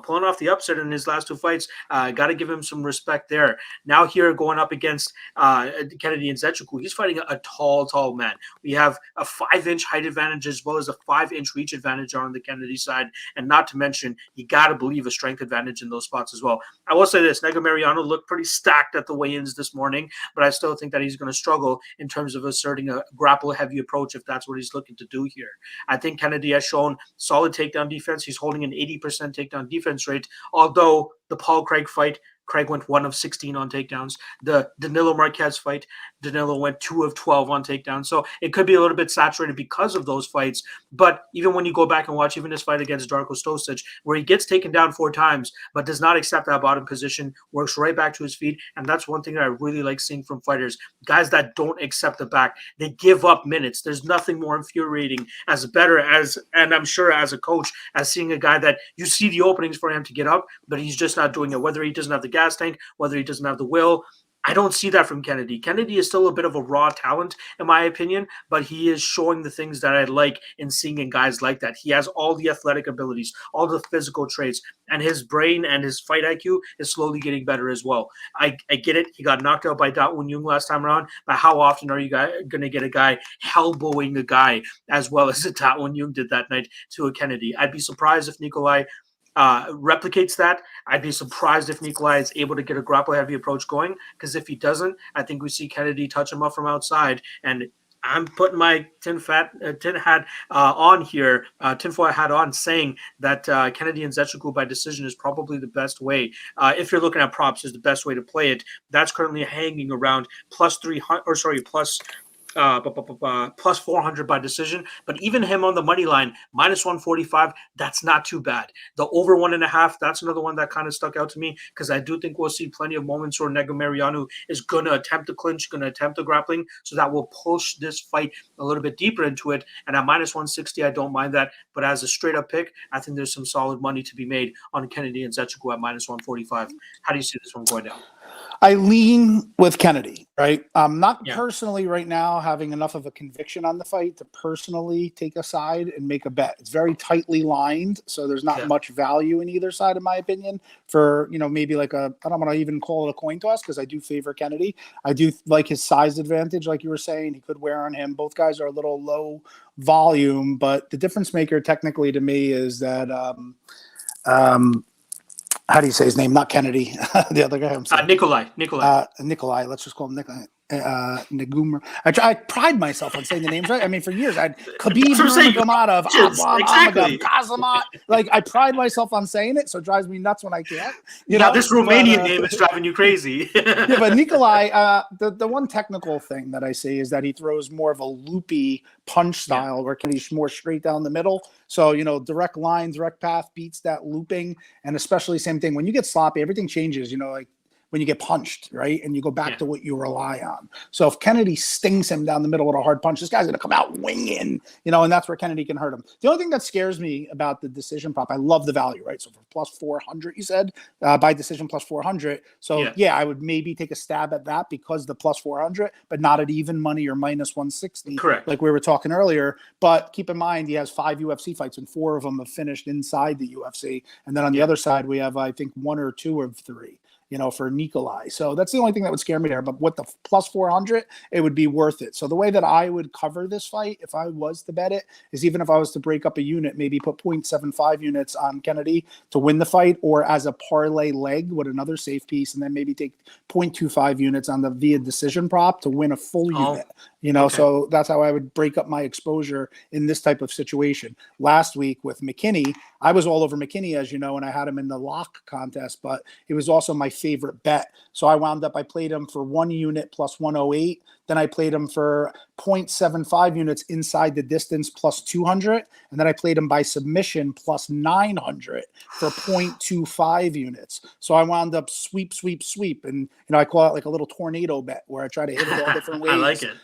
pulling off the upset in his last two fights, got to give him some respect there. Now here going up against Kennedy and Nzechukwu, he's fighting a tall man. We have a 5-inch height advantage as well as a 5-inch reach advantage on the Kennedy side, and not to mention, you got to believe a strength advantage in those spots as well. I will say this, Negumereanu looked pretty stacked at the weigh-ins this morning, but I still think that he's going to struggle in terms of asserting a grapple-heavy approach if that's what he's looking to do here. I think Kennedy has shown solid takedown defense. He's holding an 80% takedown defense rate, although the Paul Craig fight, Craig went 1 of 16 on takedowns. The Danilo Marquez fight, Danilo went 2 of 12 on takedowns. So it could be a little bit saturated because of those fights. But even when you go back and watch even this fight against Darko Stosic, where he gets taken down 4 times, but does not accept that bottom position, works right back to his feet. And that's one thing that I really like seeing from fighters. Guys that don't accept the back, they give up minutes. There's nothing more infuriating and I'm sure as a coach, as seeing a guy that you see the openings for him to get up, but he's just not doing it, whether he doesn't have the gas tank, whether he doesn't have the will. I don't see that from Kennedy. Kennedy is still a bit of a raw talent, in my opinion, but he is showing the things that I like in seeing in guys like that. He has all the athletic abilities, all the physical traits, and his brain and his fight IQ is slowly getting better as well. I get it. He got knocked out by Da Un Jung last time around, but how often are you going to get a guy elbowing a guy as well as Da Un Jung did that night to a Kennedy? I'd be surprised if Nikolai replicates that. I'd be surprised if Nikolai is able to get a grapple-heavy approach going, because if he doesn't, I think we see Kennedy touch him up from outside. And I'm putting my tinfoil hat on, saying that Kennedy and Nzechukwu by decision is probably the best way. If you're looking at props, is the best way to play it. That's currently hanging around plus 400 by decision, but even him on the money line, minus 145, that's not too bad. The over 1.5, that's another one that kind of stuck out to me, because I do think we'll see plenty of moments where Negumereanu is going to attempt the clinch, going to attempt the grappling, so that will push this fight a little bit deeper into it. And at minus 160, I don't mind that, but as a straight up pick, I think there's some solid money to be made on Kennedy and Nzechukwu at minus 145. How do you see this one going down? I lean with Kennedy, right? I'm not Yeah. personally right now having enough of a conviction on the fight to personally take a side and make a bet. It's very tightly lined, so there's not Yeah. much value in either side, in my opinion. For, maybe like I don't want to even call it a coin toss because I do favor Kennedy. I do like his size advantage, like you were saying. He could wear on him. Both guys are a little low volume, but the difference maker technically to me is that how do you say his name? Not Kennedy. The other guy. I'm sorry. Nikolai. Nikolai. Let's just call him Nikolai. Negumereanu. I pride myself on saying the names right. I mean, for years, I had Khabib, Nurmagomedov, exactly. Kazamat. Like, I pride myself on saying it, so it drives me nuts when I can't. This Romanian name is driving you crazy. Yeah, but Nikolai, the one technical thing that I see is that he throws more of a loopy punch style, where he's more straight down the middle. So, direct line, direct path beats that looping, and especially same thing when you get sloppy, everything changes. Like when you get punched, right? And you go back to what you rely on. So if Kennedy stings him down the middle with a hard punch, this guy's going to come out winging, and that's where Kennedy can hurt him. The only thing that scares me about the decision prop, I love the value, right? So for plus 400, you said, by decision plus 400. So I would maybe take a stab at that because the plus 400, but not at even money or minus 160. Correct. Like we were talking earlier. But keep in mind, he has 5 UFC fights and 4 of them have finished inside the UFC. And then on the other side, we have, I think, 1 or 2 of 3. For Nikolai. So that's the only thing that would scare me there. But with the plus 400, it would be worth it. So the way that I would cover this fight, if I was to bet it, is even if I was to break up a unit, maybe put 0.75 units on Kennedy to win the fight, or as a parlay leg with another safe piece, and then maybe take 0.25 units on the via decision prop to win a full unit. So that's how I would break up my exposure in this type of situation. Last week with McKinney, I was all over McKinney, as you know, and I had him in the lock contest, but it was also my favorite bet. So I played him for 1 unit plus 108. Then I played him for 0.75 units inside the distance plus 200. And then I played him by submission plus 900 for 0.25 units. So I wound up sweep. And, I call it like a little tornado bet where I try to hit it all different ways. I like it.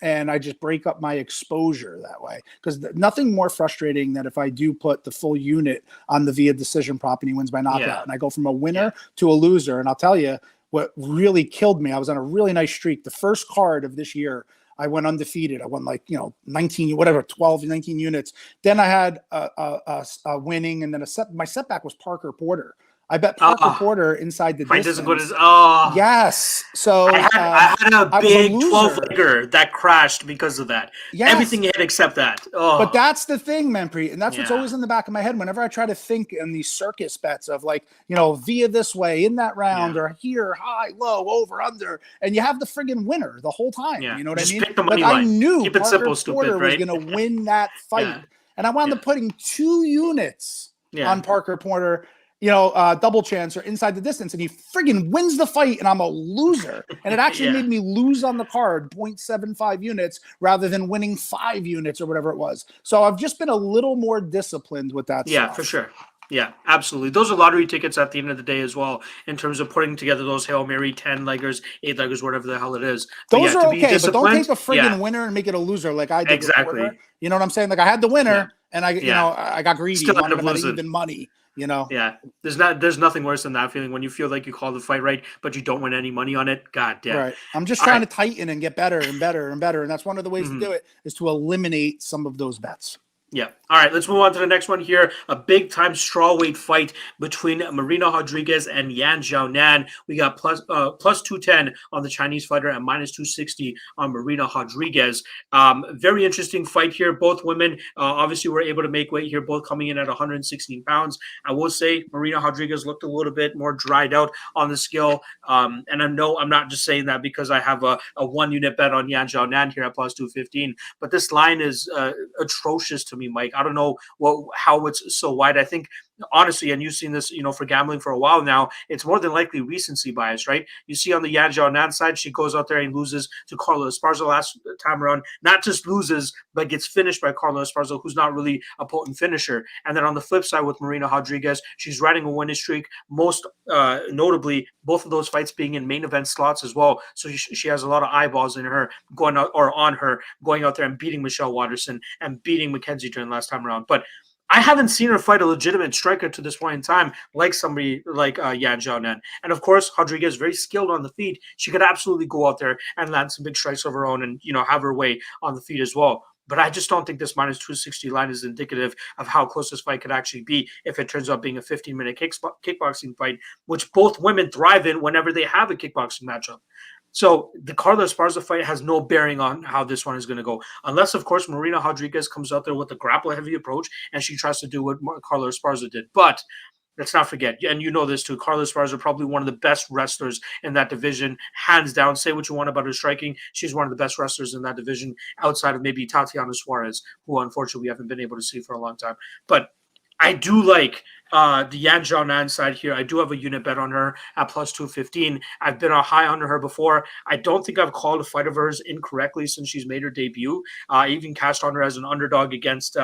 And I just break up my exposure that way. Because nothing more frustrating than if I do put the full unit on the via decision prop and he wins by knockout. And I go from a winner to a loser. And I'll tell you, what really killed me, I was on a really nice streak. The first card of this year, I went undefeated. I won 12, 19 units. Then I had a winning, and then my setback was Parker Porter. I bet Parker Porter inside the distance. Doesn't go to yes. So I had a big 12-legger that crashed because of that. Yes. Everything hit except that. But that's the thing, Manpreet, and that's what's always in the back of my head whenever I try to think in these circus bets of via this way in that round or here, high, low, over, under, and you have the friggin' winner the whole time. You know what I mean? Pick the money line. I knew Keep it Parker simple, Porter stupid, was going to win that fight, and I wound up putting 2 units on Parker Porter. Double chance or inside the distance, and he friggin' wins the fight, and I'm a loser. And it actually made me lose on the card 0.75 units rather than winning 5 units or whatever it was. So I've just been a little more disciplined with that stuff. For sure. Yeah, absolutely. Those are lottery tickets at the end of the day as well, in terms of putting together those Hail Mary 10-leggers, 8-leggers, whatever the hell it is. Those are okay, but don't take a friggin' winner and make it a loser like I did. Exactly. You know what I'm saying? Like I had the winner, and I got greedy. Still wanted end up losing. Even money. Yeah, there's nothing worse than that feeling when you feel like you called the fight right, but you don't win any money on it. God damn. Right. I'm just trying to tighten and get better and better and better, and that's one of the ways to do it is to eliminate some of those bets. Yeah. All right, let's move on to the next one here. A big-time strawweight fight between Marina Rodriguez and Xiaonan. We got plus 210 on the Chinese fighter and minus 260 on Marina Rodriguez. Very interesting fight here. Both women obviously were able to make weight here, both coming in at 116 pounds. I will say Marina Rodriguez looked a little bit more dried out on the scale. And I'm not just saying that because I have a 1-unit bet on Xiaonan here at plus 215. But this line is atrocious to me, Mike. I don't know how it's so wide. I think honestly, and you've seen this, for gambling for a while now, it's more than likely recency bias, right? You see on the Xiaonan side, she goes out there and loses to Carla Esparza last time around. Not just loses, but gets finished by Carla Esparza, who's not really a potent finisher. And then on the flip side with Marina Rodriguez, she's riding a winning streak, most notably both of those fights being in main event slots as well. So she has a lot of eyeballs in her going out there and beating Michelle Waterson and beating Mackenzie during last time around. But I haven't seen her fight a legitimate striker to this point in time, like somebody like Yan Xiaonan. And of course, Rodriguez very skilled on the feet. She could absolutely go out there and land some big strikes of her own and, have her way on the feet as well. But I just don't think this minus 260 line is indicative of how close this fight could actually be if it turns out being a 15-minute kickboxing fight, which both women thrive in whenever they have a kickboxing matchup. So the Carla Esparza fight has no bearing on how this one is going to go. Unless, of course, Marina Rodriguez comes out there with a grapple-heavy approach and she tries to do what Carla Esparza did. But let's not forget, and you know this too, Carla Esparza probably one of the best wrestlers in that division, hands down. Say what you want about her striking. She's one of the best wrestlers in that division outside of maybe Tatiana Suarez, who unfortunately we haven't been able to see for a long time. But I do like the Yan Xiaonan side here. I do have a unit bet on her at plus 215. I've been a high on her before. I don't think I've called a fight of hers incorrectly since she's made her debut. I even cashed on her as an underdog against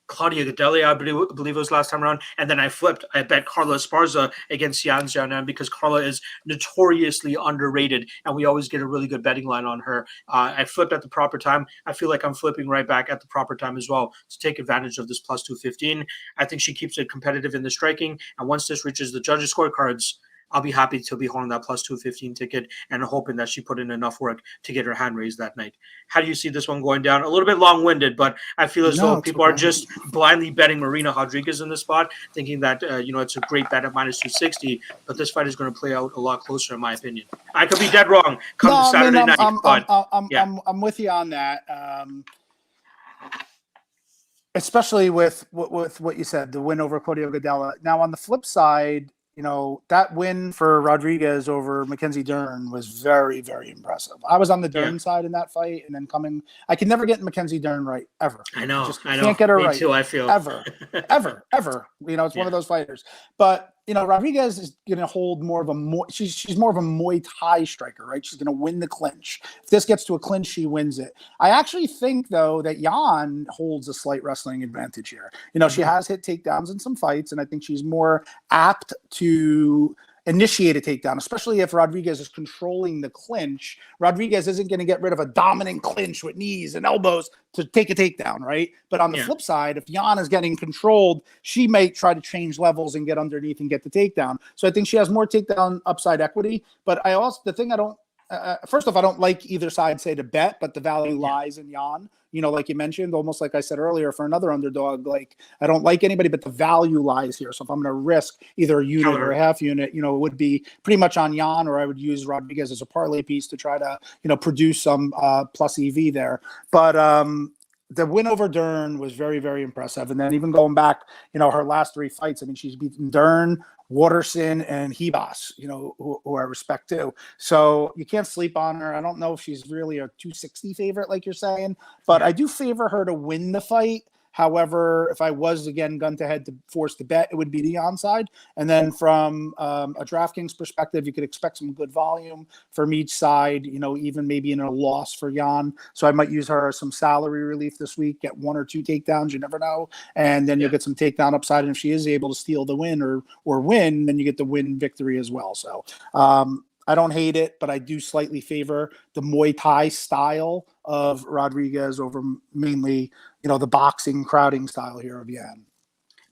Claudia Gadelha, I believe it was last time around. And then I flipped. I bet Carla Esparza against Yan Xiaonan because Carla is notoriously underrated, and we always get a really good betting line on her. I flipped at the proper time. I feel like I'm flipping right back at the proper time as well to take advantage of this plus 215. I think she keeps it competitive in the striking. And once this reaches the judges' scorecards, I'll be happy to be holding that plus 215 ticket and hoping that she put in enough work to get her hand raised that night. How do you see this one going down? A little bit long-winded, but I feel as though people are just blindly betting Marina Rodriguez in this spot, thinking that it's a great bet at minus 260, but this fight is going to play out a lot closer, in my opinion. I could be dead wrong come Saturday night, but I'm with you on that. Especially with what you said, the win over Claudia Gadelha. Now, on the flip side, that win for Rodriguez over Mackenzie Dern was very, very impressive. I was on the Dern side in that fight, and then I can never get Mackenzie Dern right, ever. I know. Can't get her right. Too, I feel. Ever. It's one of those fighters. But, Rodriguez is going to hold more of she's more of a Muay Thai striker, right? She's going to win the clinch. If this gets to a clinch, she wins it. I actually think, though, that Yan holds a slight wrestling advantage here. She has hit takedowns in some fights, and I think she's more apt to initiate a takedown, especially if Rodriguez is controlling the clinch. Rodriguez isn't going to get rid of a dominant clinch with knees and elbows to take a takedown, right? But on the flip side, if Yan is getting controlled, she may try to change levels and get underneath and get the takedown. So I think she has more takedown upside equity. But first off, I don't like either side say to bet, but the value lies in Yan. Like you mentioned, almost like I said earlier, for another underdog, I don't like anybody, but the value lies here. So if I'm going to risk either a unit or a half unit, it would be pretty much on Yan, or I would use Rodriguez as a parlay piece to try to, produce some plus EV there. But the win over Dern was very, very impressive. And then even going back, her last three fights, she's beaten Dern, Waterson, and Hebas, who I respect too. So you can't sleep on her. I don't know if she's really a 260 favorite, like you're saying, but I do favor her to win the fight. However, if I was, again, gun to head to force the bet, it would be the onside. And then from a DraftKings perspective, you could expect some good volume from each side, even maybe in a loss for Yan. So I might use her as some salary relief this week, get one or two takedowns, you never know. And then you'll get some takedown upside. And if she is able to steal the win or win, then you get the win victory as well. So I don't hate it, but I do slightly favor the Muay Thai style of Rodriguez over mainly, the boxing crowding style here of Yan.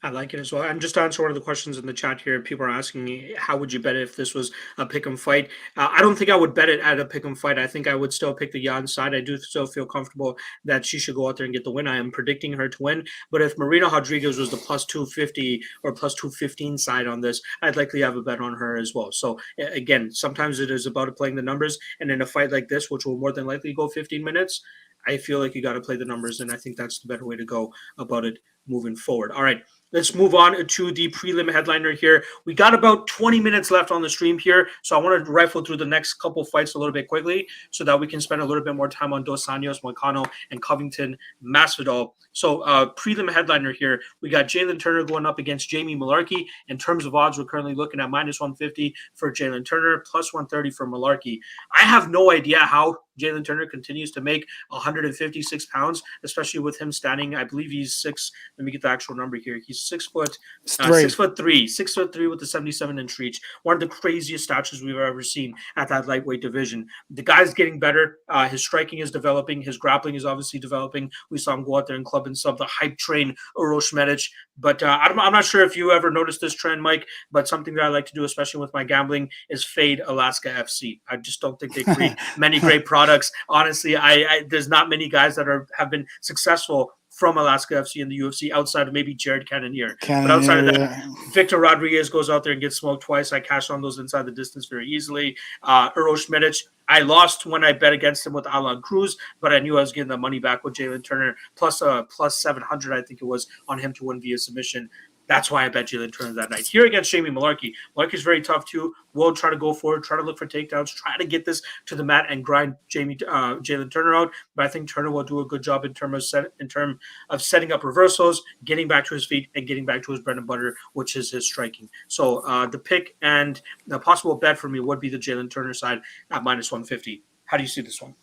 I like it as well. And just to answer one of the questions in the chat here, people are asking me, how would you bet it if this was a pick'em fight? I don't think I would bet it at a pick'em fight. I think I would still pick the Yan side. I do still feel comfortable that she should go out there and get the win. I am predicting her to win. But if Marina Rodriguez was the plus 250 or plus 215 side on this, I'd likely have a bet on her as well. So again, sometimes it is about playing the numbers. And in a fight like this, which will more than likely go 15 minutes, I feel like you got to play the numbers. And I think that's the better way to go about it moving forward. All right. Let's move on to the prelim headliner here. We got about 20 minutes left on the stream here, so I want to rifle through the next couple fights a little bit quickly so that we can spend a little bit more time on Dos Anjos, Moicano, and Covington Masvidal. So prelim headliner here, we got Jalin Turner going up against Jamie Mullarkey. In terms of odds, we're currently looking at minus 150 for Jalin Turner, plus 130 for Mullarkey. I have no idea how Jalin Turner continues to make 156 pounds, especially with him standing. I believe he's six. Let me get the actual number here. He's 6 foot, 6'3" with the 77-inch reach. One of the craziest statures we've ever seen at that lightweight division. The guy's getting better. His striking is developing. His grappling is obviously developing. We saw him go out there and club and sub the hype train Uros Medic. But I'm not sure if you ever noticed this trend, Mike, but something that I like to do, especially with my gambling, is fade Alaska FC. I just don't think they create many great products. Honestly, there's not many guys that have been successful from Alaska FC in the UFC outside of maybe Jared Cannonier. But outside of that, Victor Rodriguez goes out there and gets smoked twice. I cashed on those inside the distance very easily. Uros Medic, I lost when I bet against him with Alan Cruz, but I knew I was getting the money back with Jalin Turner, plus 700, I think it was, on him to win via submission. That's why I bet Jalin Turner that night. Here against Jamie Mullarkey. Mullarkey's very tough too. Will try to go forward, try to look for takedowns, try to get this to the mat and grind Jalin Turner out. But I think Turner will do a good job in terms of setting up reversals, getting back to his feet, and getting back to his bread and butter, which is his striking. So the pick and the possible bet for me would be the Jalin Turner side at -150. How do you see this one?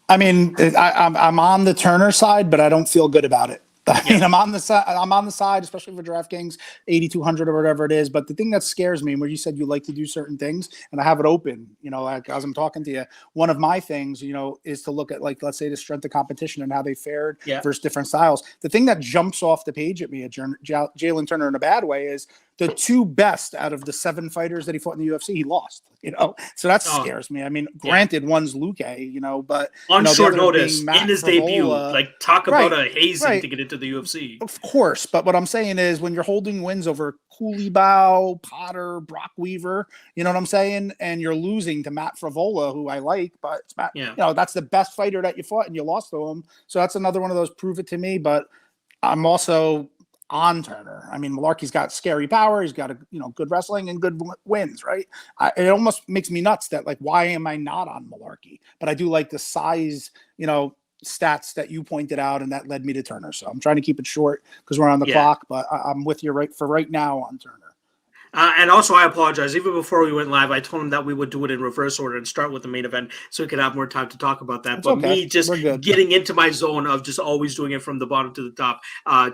I mean, I'm on the Turner side, but I don't feel good about it. I mean, I'm on the side, especially for DraftKings, 8,200 or whatever it is. But the thing that scares me, where you said you like to do certain things, and I have it open, like as I'm talking to you, one of my things, is to look at, like, let's say the strength of competition and how they fared versus different styles. The thing that jumps off the page at me at Jalin Turner in a bad way is the 2 best out of the 7 fighters that he fought in the UFC, he lost. So that scares me. I mean, granted, one's Luke, but on short notice in his debut, talk about a hazing to get into the UFC. Of course, but what I'm saying is, when you're holding wins over Coolbet, Potter, Brock Weaver, you know what I'm saying, and you're losing to Matt Frevola, who I like, but it's Matt, that's the best fighter that you fought, and you lost to him. So that's another one of those prove it to me. But I'm also on Turner. I mean, Mullarkey's got scary power. He's got good wrestling and good wins, right? It almost makes me nuts that, like, why am I not on Mullarkey? But I do like the size, stats that you pointed out, and that led me to Turner. So I'm trying to keep it short because we're on the clock, but I'm with you right now on Turner. And also, I apologize. Even before we went live, I told him that we would do it in reverse order and start with the main event so we could have more time to talk about that. But me just getting into my zone of just always doing it from the bottom to the top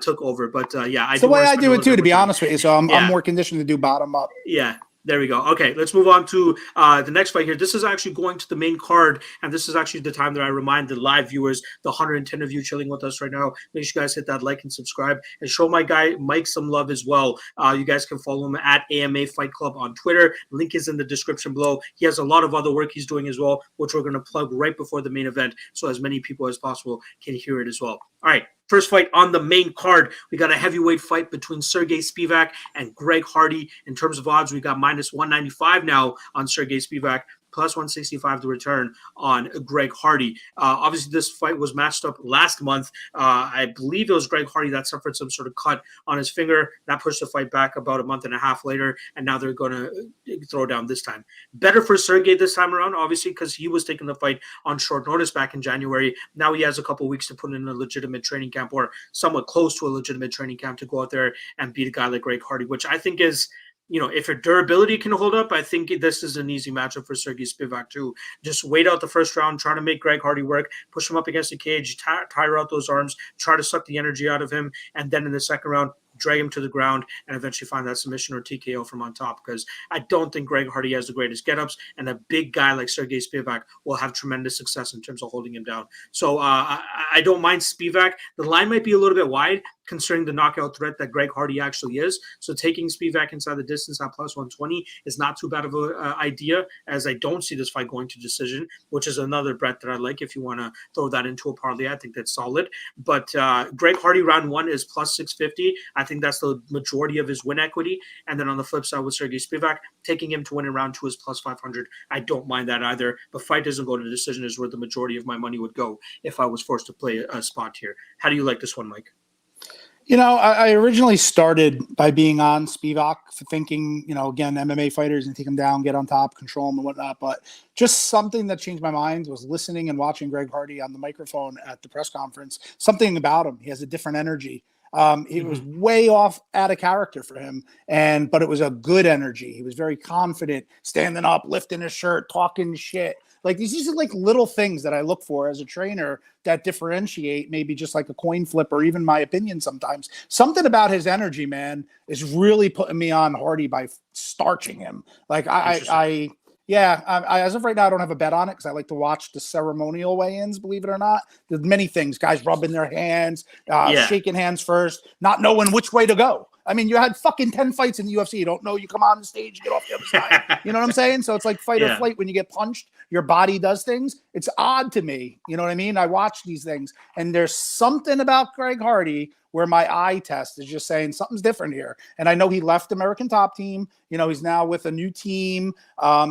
took over. But it's the way I do it too, to be honest with you. So I'm more conditioned to do bottom up. Yeah. There we go. Okay, let's move on to the next fight here. This is actually going to the main card, and this is actually the time that I remind the live viewers, the 110 of you chilling with us right now, make sure you guys hit that like and subscribe, and show my guy Mike some love as well. You guys can follow him at AMA Fight Club on Twitter. Link is in the description below. He has a lot of other work he's doing as well, which we're going to plug right before the main event, so as many people as possible can hear it as well. All right. First fight on the main card, we got a heavyweight fight between Sergey Spivak and Greg Hardy. In terms of odds, we got -195 now on Sergey Spivak, plus 165 to return on Greg Hardy. Obviously, this fight was matched up last month. I believe it was Greg Hardy that suffered some sort of cut on his finger. That pushed the fight back about a month and a half later, and now they're going to throw down this time. Better for Sergey this time around, obviously, because he was taking the fight on short notice back in January. Now he has a couple weeks to put in a legitimate training camp, or somewhat close to a legitimate training camp, to go out there and beat a guy like Greg Hardy, which I think is, if your durability can hold up, I think this is an easy matchup for Sergey Spivak too. Just wait out the first round, try to make Greg Hardy work, push him up against the cage, tire out those arms, try to suck the energy out of him, and then in the second round, drag him to the ground and eventually find that submission or TKO from on top, because I don't think Greg Hardy has the greatest get-ups, and a big guy like Sergey Spivak will have tremendous success in terms of holding him down. So I don't mind Spivak. The line might be a little bit wide considering the knockout threat that Greg Hardy actually is. So taking Spivak inside the distance at plus 120 is not too bad of an idea, as I don't see this fight going to decision, which is another bet that I like if you want to throw that into a parlay. I think that's solid. But Greg Hardy round 1 is plus 650. I think that's the majority of his win equity. And then on the flip side with Sergey Spivak, taking him to win in round 2 is plus 500. I don't mind that either. But fight doesn't go to decision is where the majority of my money would go if I was forced to play a spot here. How do you like this one, Mike? I originally started by being on Spivak, for thinking, again, MMA fighters and take them down, get on top, control them and whatnot. But just something that changed my mind was listening and watching Greg Hardy on the microphone at the press conference. Something about him. He has a different energy. It was way off out of character for him, but it was a good energy. He was very confident, standing up, lifting his shirt, talking shit. Like these are like little things that I look for as a trainer that differentiate maybe just like a coin flip or even my opinion sometimes. Something about his energy, man, is really putting me on Hardy by starching him. Like I as of right now, I don't have a bet on it because I like to watch the ceremonial weigh-ins, believe it or not. There's many things, guys rubbing their hands, shaking hands first, not knowing which way to go. I mean, you had fucking 10 fights in the UFC. You don't know. You come on the stage, get off the other side. You know what I'm saying? So it's like fight or flight. When you get punched, your body does things. It's odd to me. You know what I mean? I watch these things, and there's something about Greg Hardy where my eye test is just saying something's different here. And I know he left American Top Team. You know, he's now with a new team.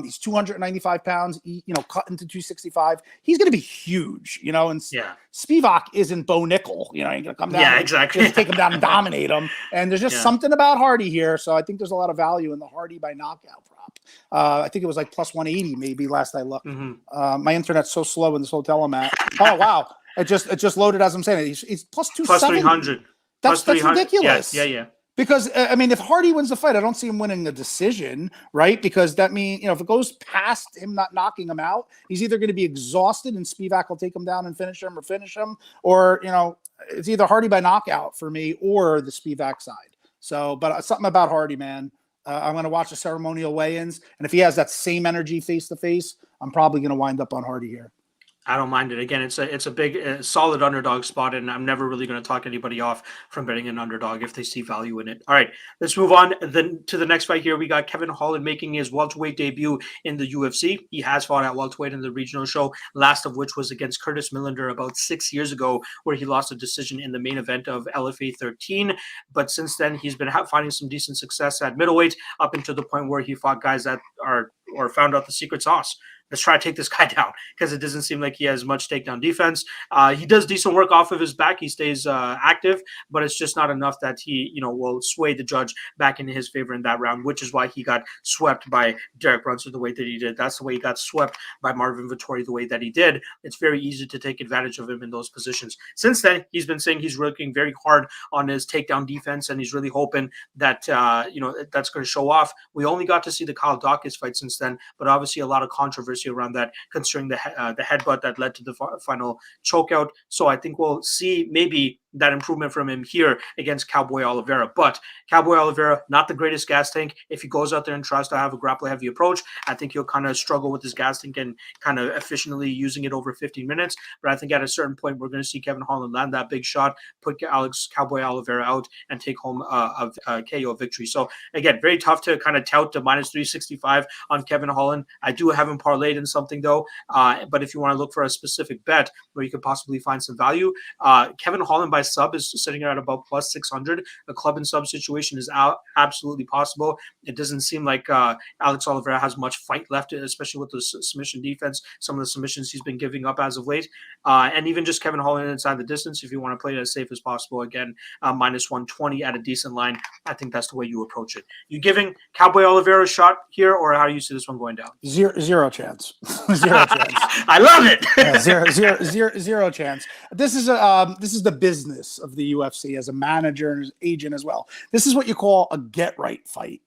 He's 295 pounds, cut into 265. He's going to be huge, and Spivak isn't Bo Nickel. He's going to come down exactly. Just take him down and dominate him. And there's just something about Hardy here. So I think there's a lot of value in the Hardy by knockout prop. I think it was like plus 180 maybe last I looked. My internet's so slow in this hotel I'm at. Oh, wow. It just loaded as I'm saying it. He's plus 270. Plus 300. That's ridiculous. Yeah. Because, I mean, if Hardy wins the fight, I don't see him winning the decision, right? Because that means, if it goes past him not knocking him out, he's either going to be exhausted and Spivak will take him down and finish him, or, it's either Hardy by knockout for me or the Spivak side. So, but something about Hardy, man. I'm going to watch the ceremonial weigh-ins, and if he has that same energy face-to-face, I'm probably going to wind up on Hardy here. I don't mind it. Again, it's a big, solid underdog spot, and I'm never really going to talk anybody off from betting an underdog if they see value in it. All right, let's move on to the next fight here. We got Kevin Holland making his welterweight debut in the UFC. He has fought at welterweight in the regional show, last of which was against Curtis Millender about 6 years ago, where he lost a decision in the main event of LFA 13. But since then, he's been finding some decent success at middleweight, up until the point where he fought guys that found out the secret sauce. Let's try to take this guy down, because it doesn't seem like he has much takedown defense. He does decent work off of his back. He stays active, but it's just not enough that he, will sway the judge back in his favor in that round, which is why he got swept by Derek Brunson the way that he did. That's the way he got swept by Marvin Vettori the way that he did. It's very easy to take advantage of him in those positions. Since then, he's been saying he's working very hard on his takedown defense, and he's really hoping that, that's going to show off. We only got to see the Kyle Dawkins fight since then, but obviously a lot of controversy around that, considering the headbutt that led to the final chokeout. So I think we'll see maybe that improvement from him here against Cowboy Oliveira. But Cowboy Oliveira, not the greatest gas tank. If he goes out there and tries to have a grapple-heavy approach, I think he'll kind of struggle with his gas tank and kind of efficiently using it over 15 minutes. But I think at a certain point, we're going to see Kevin Holland land that big shot, put Cowboy Oliveira out, and take home a KO victory. So again, very tough to kind of tout to minus 365 on Kevin Holland. I do have him parlayed in something, though. But if you want to look for a specific bet where you could possibly find some value, Kevin Holland by sub is sitting at about plus 600. A club and sub situation is absolutely possible. It doesn't seem like Alex Oliveira has much fight left, especially with the submission defense, some of the submissions he's been giving up as of late. And even just Kevin Holland inside the distance, if you want to play it as safe as possible, again, minus 120 at a decent line. I think that's the way you approach it. You giving Cowboy Oliveira a shot here, or how do you see this one going down? Zero chance. Zero chance. I love it. Zero chance. This is the business of the UFC as a manager and as agent as well. This is what you call a get right fight.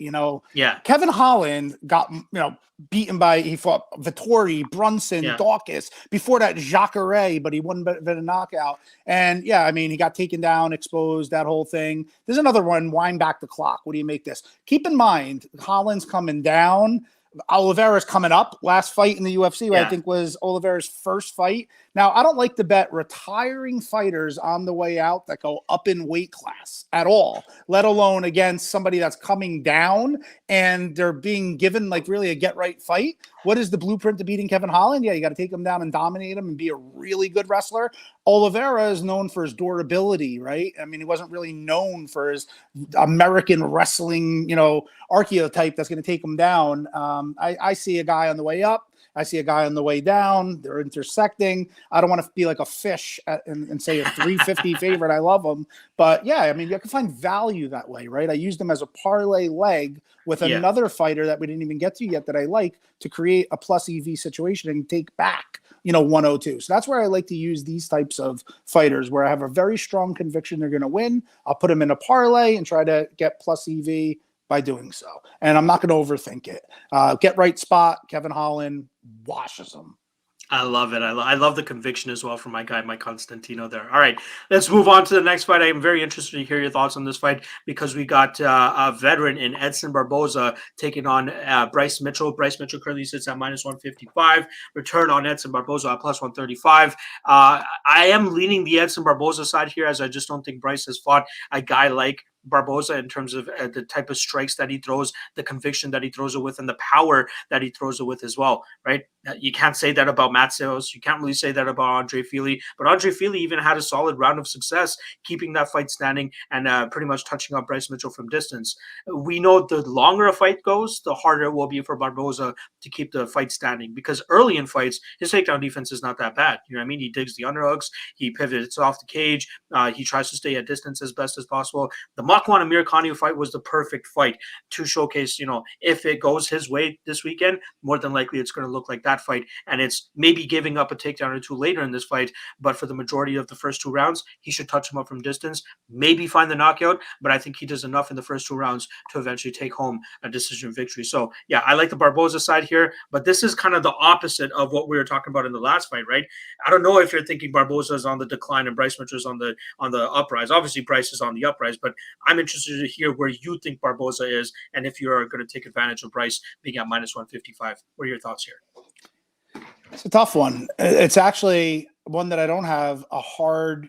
Kevin Holland got beaten by, he fought Vettori, Brunson, Dawkins. Before that, Jacare, but he won a knockout. And he got taken down, exposed, that whole thing. There's another one, wind back the clock. What do you make this? Keep in mind, Holland's coming down. Oliveira's coming up. Last fight in the UFC, I think, was Oliveira's first fight. Now, I don't like to bet retiring fighters on the way out that go up in weight class at all, let alone against somebody that's coming down and they're being given like really a get right fight. What is the blueprint to beating Kevin Holland? Yeah, you got to take him down and dominate him and be a really good wrestler. Oliveira is known for his durability, right? I mean, he wasn't really known for his American wrestling, archetype that's going to take him down. I see a guy on the way up. I see a guy on the way down. They're intersecting. I don't want to be like a fish and say a 350 favorite. I love them. But you can find value that way, right? I used them as a parlay leg with another fighter that we didn't even get to yet that I like to create a plus EV situation and take back, 102. So that's where I like to use these types of fighters where I have a very strong conviction they're going to win. I'll put them in a parlay and try to get plus EV by doing so. And I'm not going to overthink it. Get right spot, Kevin Holland washes them. I love it. I love the conviction as well from my guy, Mike Constantino there. All right, let's move on to the next fight. I am very interested to hear your thoughts on this fight because we got a veteran in Edson Barboza taking on Bryce Mitchell. Bryce Mitchell currently sits at -155. Return on Edson Barboza at +135. I am leaning the Edson Barboza side here as I just don't think Bryce has fought a guy like Barboza in terms of the type of strikes that he throws, the conviction that he throws it with, and the power that he throws it with as well, right? You can't say that about Matt Sales. You can't really say that about Andre Fili. But Andre Fili even had a solid round of success, keeping that fight standing and pretty much touching up Bryce Mitchell from distance. We know the longer a fight goes, the harder it will be for Barboza to keep the fight standing because early in fights, his takedown defense is not that bad. You know what I mean? He digs the underhooks. He pivots off the cage. He tries to stay at distance as best as possible. The Makwan Amir Kanu fight was the perfect fight to showcase, if it goes his way this weekend, more than likely it's going to look like that fight. And it's maybe giving up a takedown or two later in this fight. But for the majority of the first 2 rounds, he should touch him up from distance, maybe find the knockout. But I think he does enough in the first 2 rounds to eventually take home a decision victory. So, yeah, I like the Barboza side here. But this is kind of the opposite of what we were talking about in the last fight, right? I don't know if you're thinking Barboza is on the decline and Bryce Mitchell is on the uprise. Obviously, Bryce is on the uprise, but I'm interested to hear where you think Barboza is and if you're going to take advantage of Bryce being at -155. What are your thoughts here? It's a tough one. It's actually one that I don't have a hard,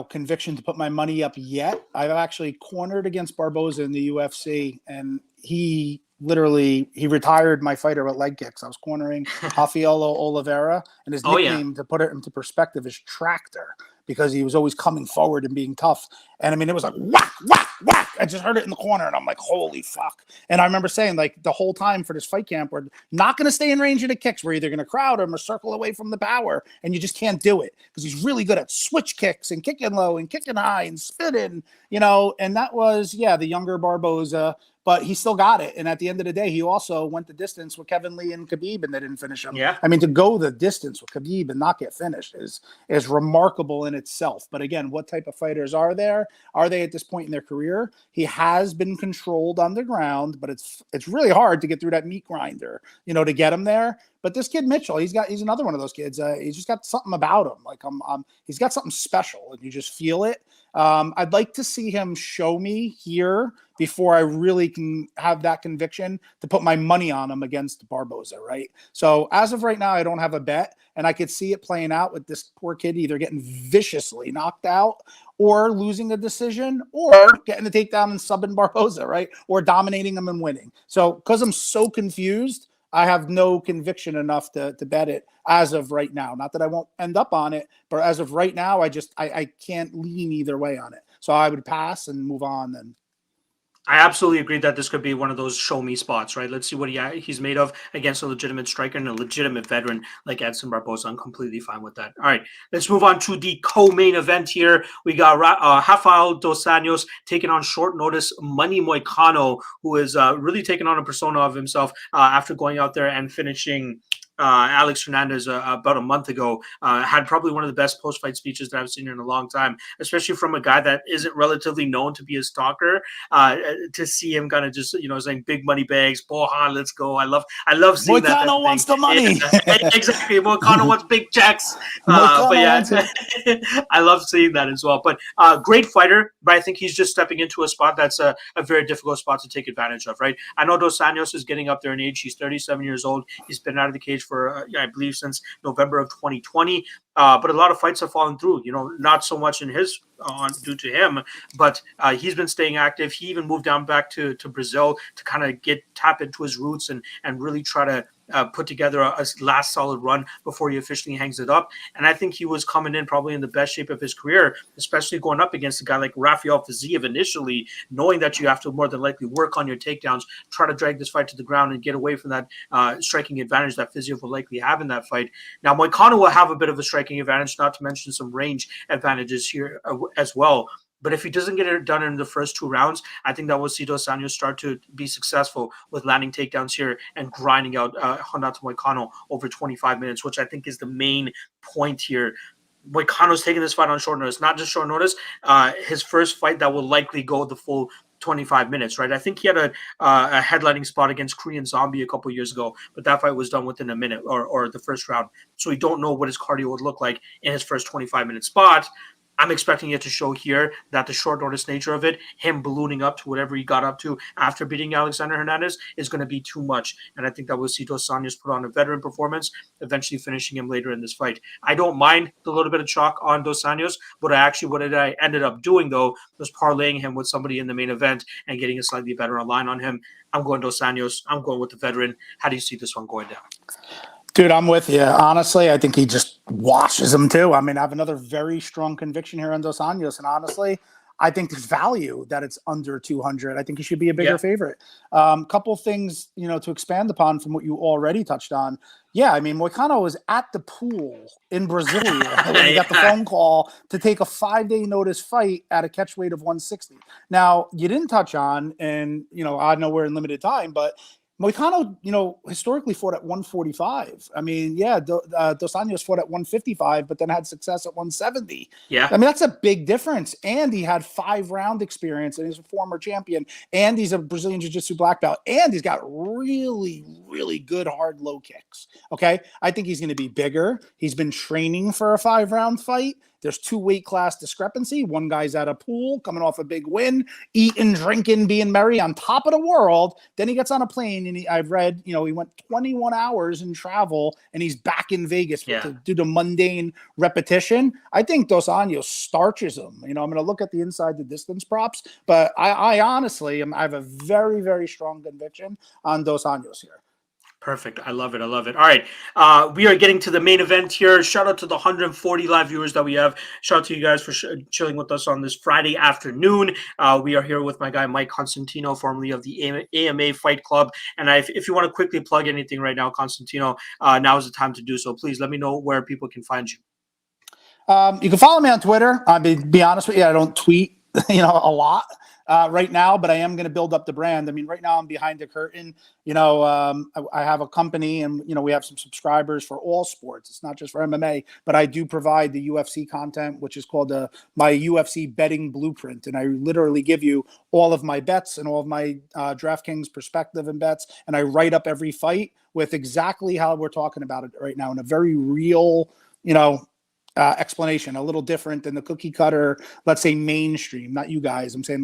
conviction to put my money up yet. I've actually cornered against Barboza in the UFC, and he retired my fighter with leg kicks. I was cornering Rafaelo Oliveira, and his nickname, to put it into perspective, is Tractor, because he was always coming forward and being tough. And I mean, it was like whack, whack, whack. I just heard it in the corner and I'm like, holy fuck. And I remember saying, like, the whole time for this fight camp, we're not going to stay in range of the kicks. We're either going to crowd him or circle away from the power. And you just can't do it because he's really good at switch kicks and kicking low and kicking high and spitting, and that was, the younger Barboza. But he still got it. And at the end of the day, he also went the distance with Kevin Lee and Khabib, and they didn't finish him. Yeah. I mean, to go the distance with Khabib and not get finished is remarkable in itself. But again, what type of fighters are there? Are they at this point in their career? He has been controlled on the ground, but it's really hard to get through that meat grinder, to get him there. But this kid Mitchell, he's another one of those kids. He's just got something about him. Like he's got something special, and you just feel it. I'd like to see him show me here before I really can have that conviction to put my money on him against Barboza, right? So as of right now, I don't have a bet, and I could see it playing out with this poor kid either getting viciously knocked out or losing a decision or getting the takedown and subbing Barboza, right? Or dominating him and winning. So because I'm so confused, I have no conviction enough to bet it as of right now. Not that I won't end up on it, but as of right now, I can't lean either way on it. So I would pass and move on then. I absolutely agree that this could be one of those show me spots, right? Let's see what he's made of against a legitimate striker and a legitimate veteran like Edson Barboza. I'm completely fine with that. All right, let's move on to the co-main event here. We got Rafael Dos Anjos taking on short notice Manny Moicano, who is really taking on a persona of himself after going out there and finishing Alex Hernandez about a month ago. Had probably one of the best post-fight speeches that I've seen in a long time, especially from a guy that isn't relatively known to be a stalker. To see him kind of just, saying big money bags, Bohan, let's go. I love seeing that. Moicano wants the money. Exactly. Moicano wants big checks. But yeah, I love seeing that as well. But great fighter, but I think he's just stepping into a spot that's a very difficult spot to take advantage of, right? I know Dos Anjos is getting up there in age. He's 37 years old. He's been out of the cage for, I believe, since November of 2020. But a lot of fights have fallen through, not so much in his due to him, but he's been staying active. He even moved down back to Brazil to kind of tap into his roots and really try to put together a last solid run before he officially hangs it up. And I think he was coming in probably in the best shape of his career, especially going up against a guy like Rafael Fiziev initially, knowing that you have to more than likely work on your takedowns, try to drag this fight to the ground and get away from that striking advantage that Fiziev will likely have in that fight. Now, Moicano will have a bit of a striking advantage, not to mention some range advantages here as well. But if he doesn't get it done in the first 2 rounds, I think that will see Dos Anjos start to be successful with landing takedowns here and grinding out Renato Moicano over 25 minutes, which I think is the main point here. Moicano's taking this fight on short notice, not just short notice. His first fight that will likely go the full 25 minutes, right? I think he had a headlining spot against Korean Zombie a couple years ago, but that fight was done within a minute or the first round. So we don't know what his cardio would look like in his first 25-minute spot. I'm expecting it to show here that the short notice nature of it, him ballooning up to whatever he got up to after beating Alexander Hernandez, is going to be too much. And I think that we'll see Dos Anjos put on a veteran performance, eventually finishing him later in this fight. I don't mind the little bit of chalk on Dos Anjos, but what I ended up doing, though, was parlaying him with somebody in the main event and getting a slightly better line on him. I'm going Dos Anjos. I'm going with the veteran. How do you see this one going down? Dude, I'm with you. Honestly, I think he just washes him too. I mean, I have another very strong conviction here on Dos Anjos. And honestly, I think there's value that it's under 200. I think he should be a bigger favorite. Couple things, to expand upon from what you already touched on. Yeah, I mean, Moicano was at the pool in Brasilia when he got the phone call to take a 5-day notice fight at a catch weight of 160. Now, you didn't touch on, and, I know we're in limited time, but Moicano, historically fought at 145. I mean, Dos Anjos fought at 155, but then had success at 170. Yeah. I mean, that's a big difference. And he had 5-round experience, and he's a former champion, and he's a Brazilian Jiu-Jitsu black belt, and he's got really, really good hard low kicks. Okay? I think he's going to be bigger. He's been training for a 5-round fight. There's 2 weight class discrepancy. One guy's at a pool coming off a big win, eating, drinking, being merry on top of the world. Then he gets on a plane, and I've read, he went 21 hours in travel, and he's back in Vegas to do the mundane repetition. I think Dos Anjos starches him. I'm going to look at the inside the distance props, but I honestly I have a very, very strong conviction on Dos Anjos here. Perfect. I love it. All right. We are getting to the main event here. Shout out to the 140 live viewers that we have. Shout out to you guys for chilling with us on this Friday afternoon. We are here with my guy, Mike Constantino, formerly of the AMA Fight Club. And if you want to quickly plug anything right now, Constantino, now is the time to do so. Please let me know where people can find you. You can follow me on Twitter. Be honest with you, I don't tweet, a lot. Right now, but I am going to build up the brand. I mean, right now I'm behind the curtain. I have a company, and we have some subscribers for all sports. It's not just for MMA, but I do provide the UFC content, which is called my UFC betting blueprint, and I literally give you all of my bets and all of my DraftKings perspective and bets, and I write up every fight with exactly how we're talking about it right now in a very real, explanation, a little different than the cookie cutter, let's say mainstream, not you guys. I'm saying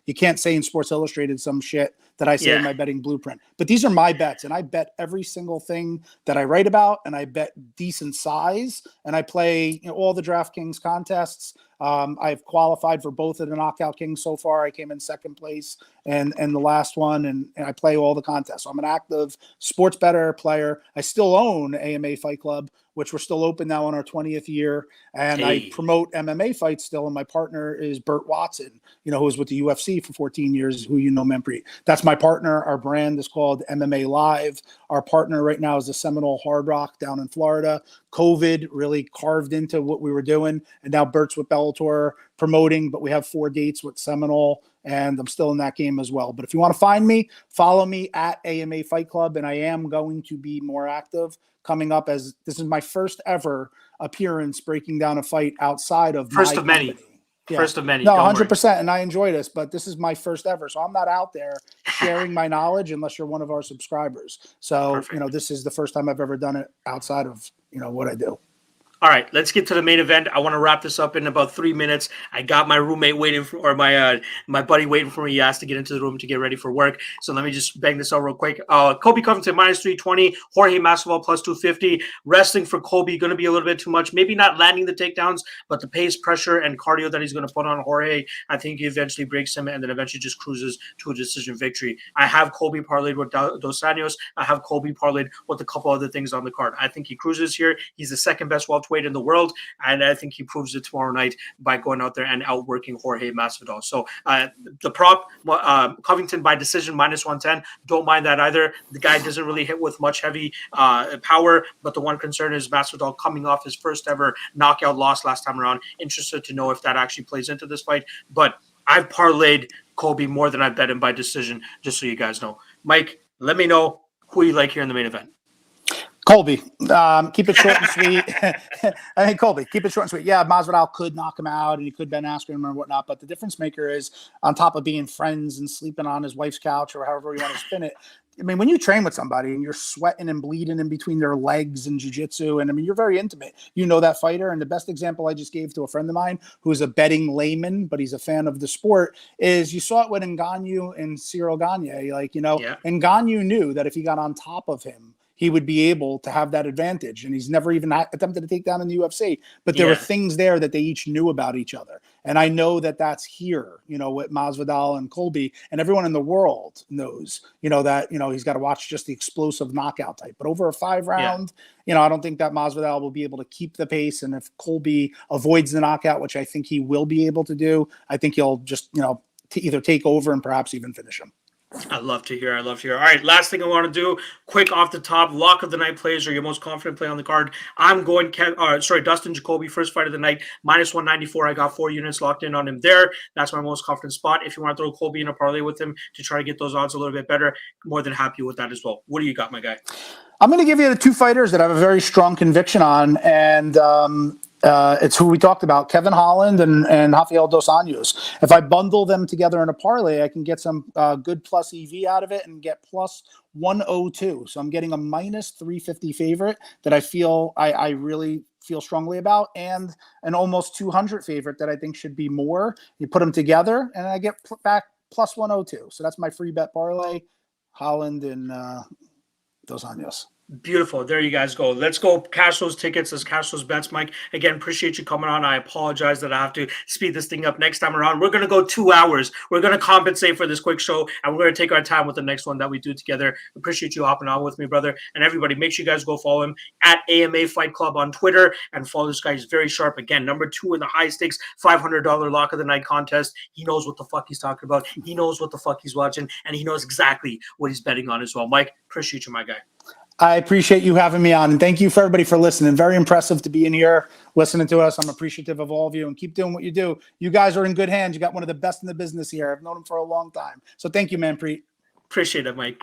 you can't say in Sports Illustrated some shit that I say in my betting blueprint, but these are my bets, and I bet every single thing that I write about, and I bet decent size, and I play all the DraftKings contests. I've qualified for both of the Knockout Kings so far. I came in second place and the last one, and I play all the contests. So I'm an active sports bettor player. I still own AMA Fight Club, which we're still open now on our 20th year. And I promote MMA fights still. And my partner is Burt Watson, who was with the UFC for 14 years, who Mempreet. That's my partner. Our brand is called MMA Live. Our partner right now is the Seminole Hard Rock down in Florida. COVID really carved into what we were doing. And now Burt's with Bellator promoting, but we have 4 dates with Seminole, and I'm still in that game as well. But if you want to find me, follow me at AMA Fight Club, and I am going to be more active coming up, as this is my first ever appearance breaking down a fight outside of first of many. Yeah. First of many. No, 100%. And I enjoy this, but this is my first ever. So I'm not out there sharing my knowledge unless you're one of our subscribers. So, this is the first time I've ever done it outside of, what I do. All right, let's get to the main event. I want to wrap this up in about 3 minutes. I got my roommate waiting for, or my buddy waiting for me. He asked to get into the room to get ready for work. So let me just bang this out real quick. Colby Covington minus 320, Jorge Masvidal plus 250. Wrestling for Colby going to be a little bit too much. Maybe not landing the takedowns, but the pace, pressure, and cardio that he's going to put on Jorge, I think he eventually breaks him and then eventually just cruises to a decision victory. I have Colby parlayed with Dos Anjos. I have Colby parlayed with a couple other things on the card. I think he cruises here. He's the second best welterweight in the world, and I think he proves it tomorrow night by going out there and outworking Jorge Masvidal. So the prop, Covington by decision minus 110, don't mind that either. The guy doesn't really hit with much heavy power, but the one concern is Masvidal coming off his first ever knockout loss last time around. Interested to know if that actually plays into this fight, but I've parlayed Colby more than I bet him by decision, just so you guys know. Mike, let me know who you like here in the main event. Colby, keep it short and sweet. I think Colby, keep it short and sweet. Yeah, Masvidal could knock him out, and he could Ben Askren and whatnot. But the difference maker is, on top of being friends and sleeping on his wife's couch or however you want to spin it. I mean, when you train with somebody and you're sweating and bleeding in between their legs and jiu-jitsu, and I mean, you're very intimate. You know that fighter. And the best example I just gave to a friend of mine who is a betting layman, but he's a fan of the sport, is you saw it with Ngannou and Cyril Gane. Like, Ngannou knew that if he got on top of him, he would be able to have that advantage. And he's never even attempted to take down in the UFC. But there were things there that they each knew about each other. And I know that that's here, with Masvidal and Colby, and everyone in the world knows, that, he's got to watch just the explosive knockout type. But over a 5-round, I don't think that Masvidal will be able to keep the pace. And if Colby avoids the knockout, which I think he will be able to do, I think he'll just, to either take over and perhaps even finish him. I love to hear. All right, last thing I want to do, quick off the top, lock of the night plays or your most confident play on the card. I'm going, Dustin Jacoby, first fight of the night, -194. I got 4 units locked in on him there. That's my most confident spot. If you want to throw Colby in a parlay with him to try to get those odds a little bit better, more than happy with that as well. What do you got, my guy? I'm going to give you the 2 fighters that I have a very strong conviction on, and it's who we talked about, Kevin Holland and Rafael Dos Anjos. If I bundle them together in a parlay, I can get some good plus EV out of it and get plus 102. So I'm getting a -350 favorite that I feel I really feel strongly about, and an almost 200 favorite that I think should be more. You put them together, and I get back plus 102. So that's my free bet parlay, Holland and Dos Anjos. Beautiful. There you guys go. Let's go cash those tickets. Let's cash those bets, Mike. Again, appreciate you coming on. I apologize that I have to speed this thing up next time around. We're going to go 2 hours. We're going to compensate for this quick show, and we're going to take our time with the next one that we do together. Appreciate you hopping on with me, brother. And everybody, make sure you guys go follow him at AMA Fight Club on Twitter and follow this guy. He's very sharp. Again, number 2 in the high stakes $500 lock of the night contest. He knows what the fuck he's talking about. He knows what the fuck he's watching, and he knows exactly what he's betting on as well. Mike, appreciate you, my guy. I appreciate you having me on, and thank you for everybody for listening. Very impressive to be in here listening to us. I'm appreciative of all of you, and keep doing what you do. You guys are in good hands. You got one of the best in the business here. I've known him for a long time. So thank you, man, Preet. Appreciate it, Mike.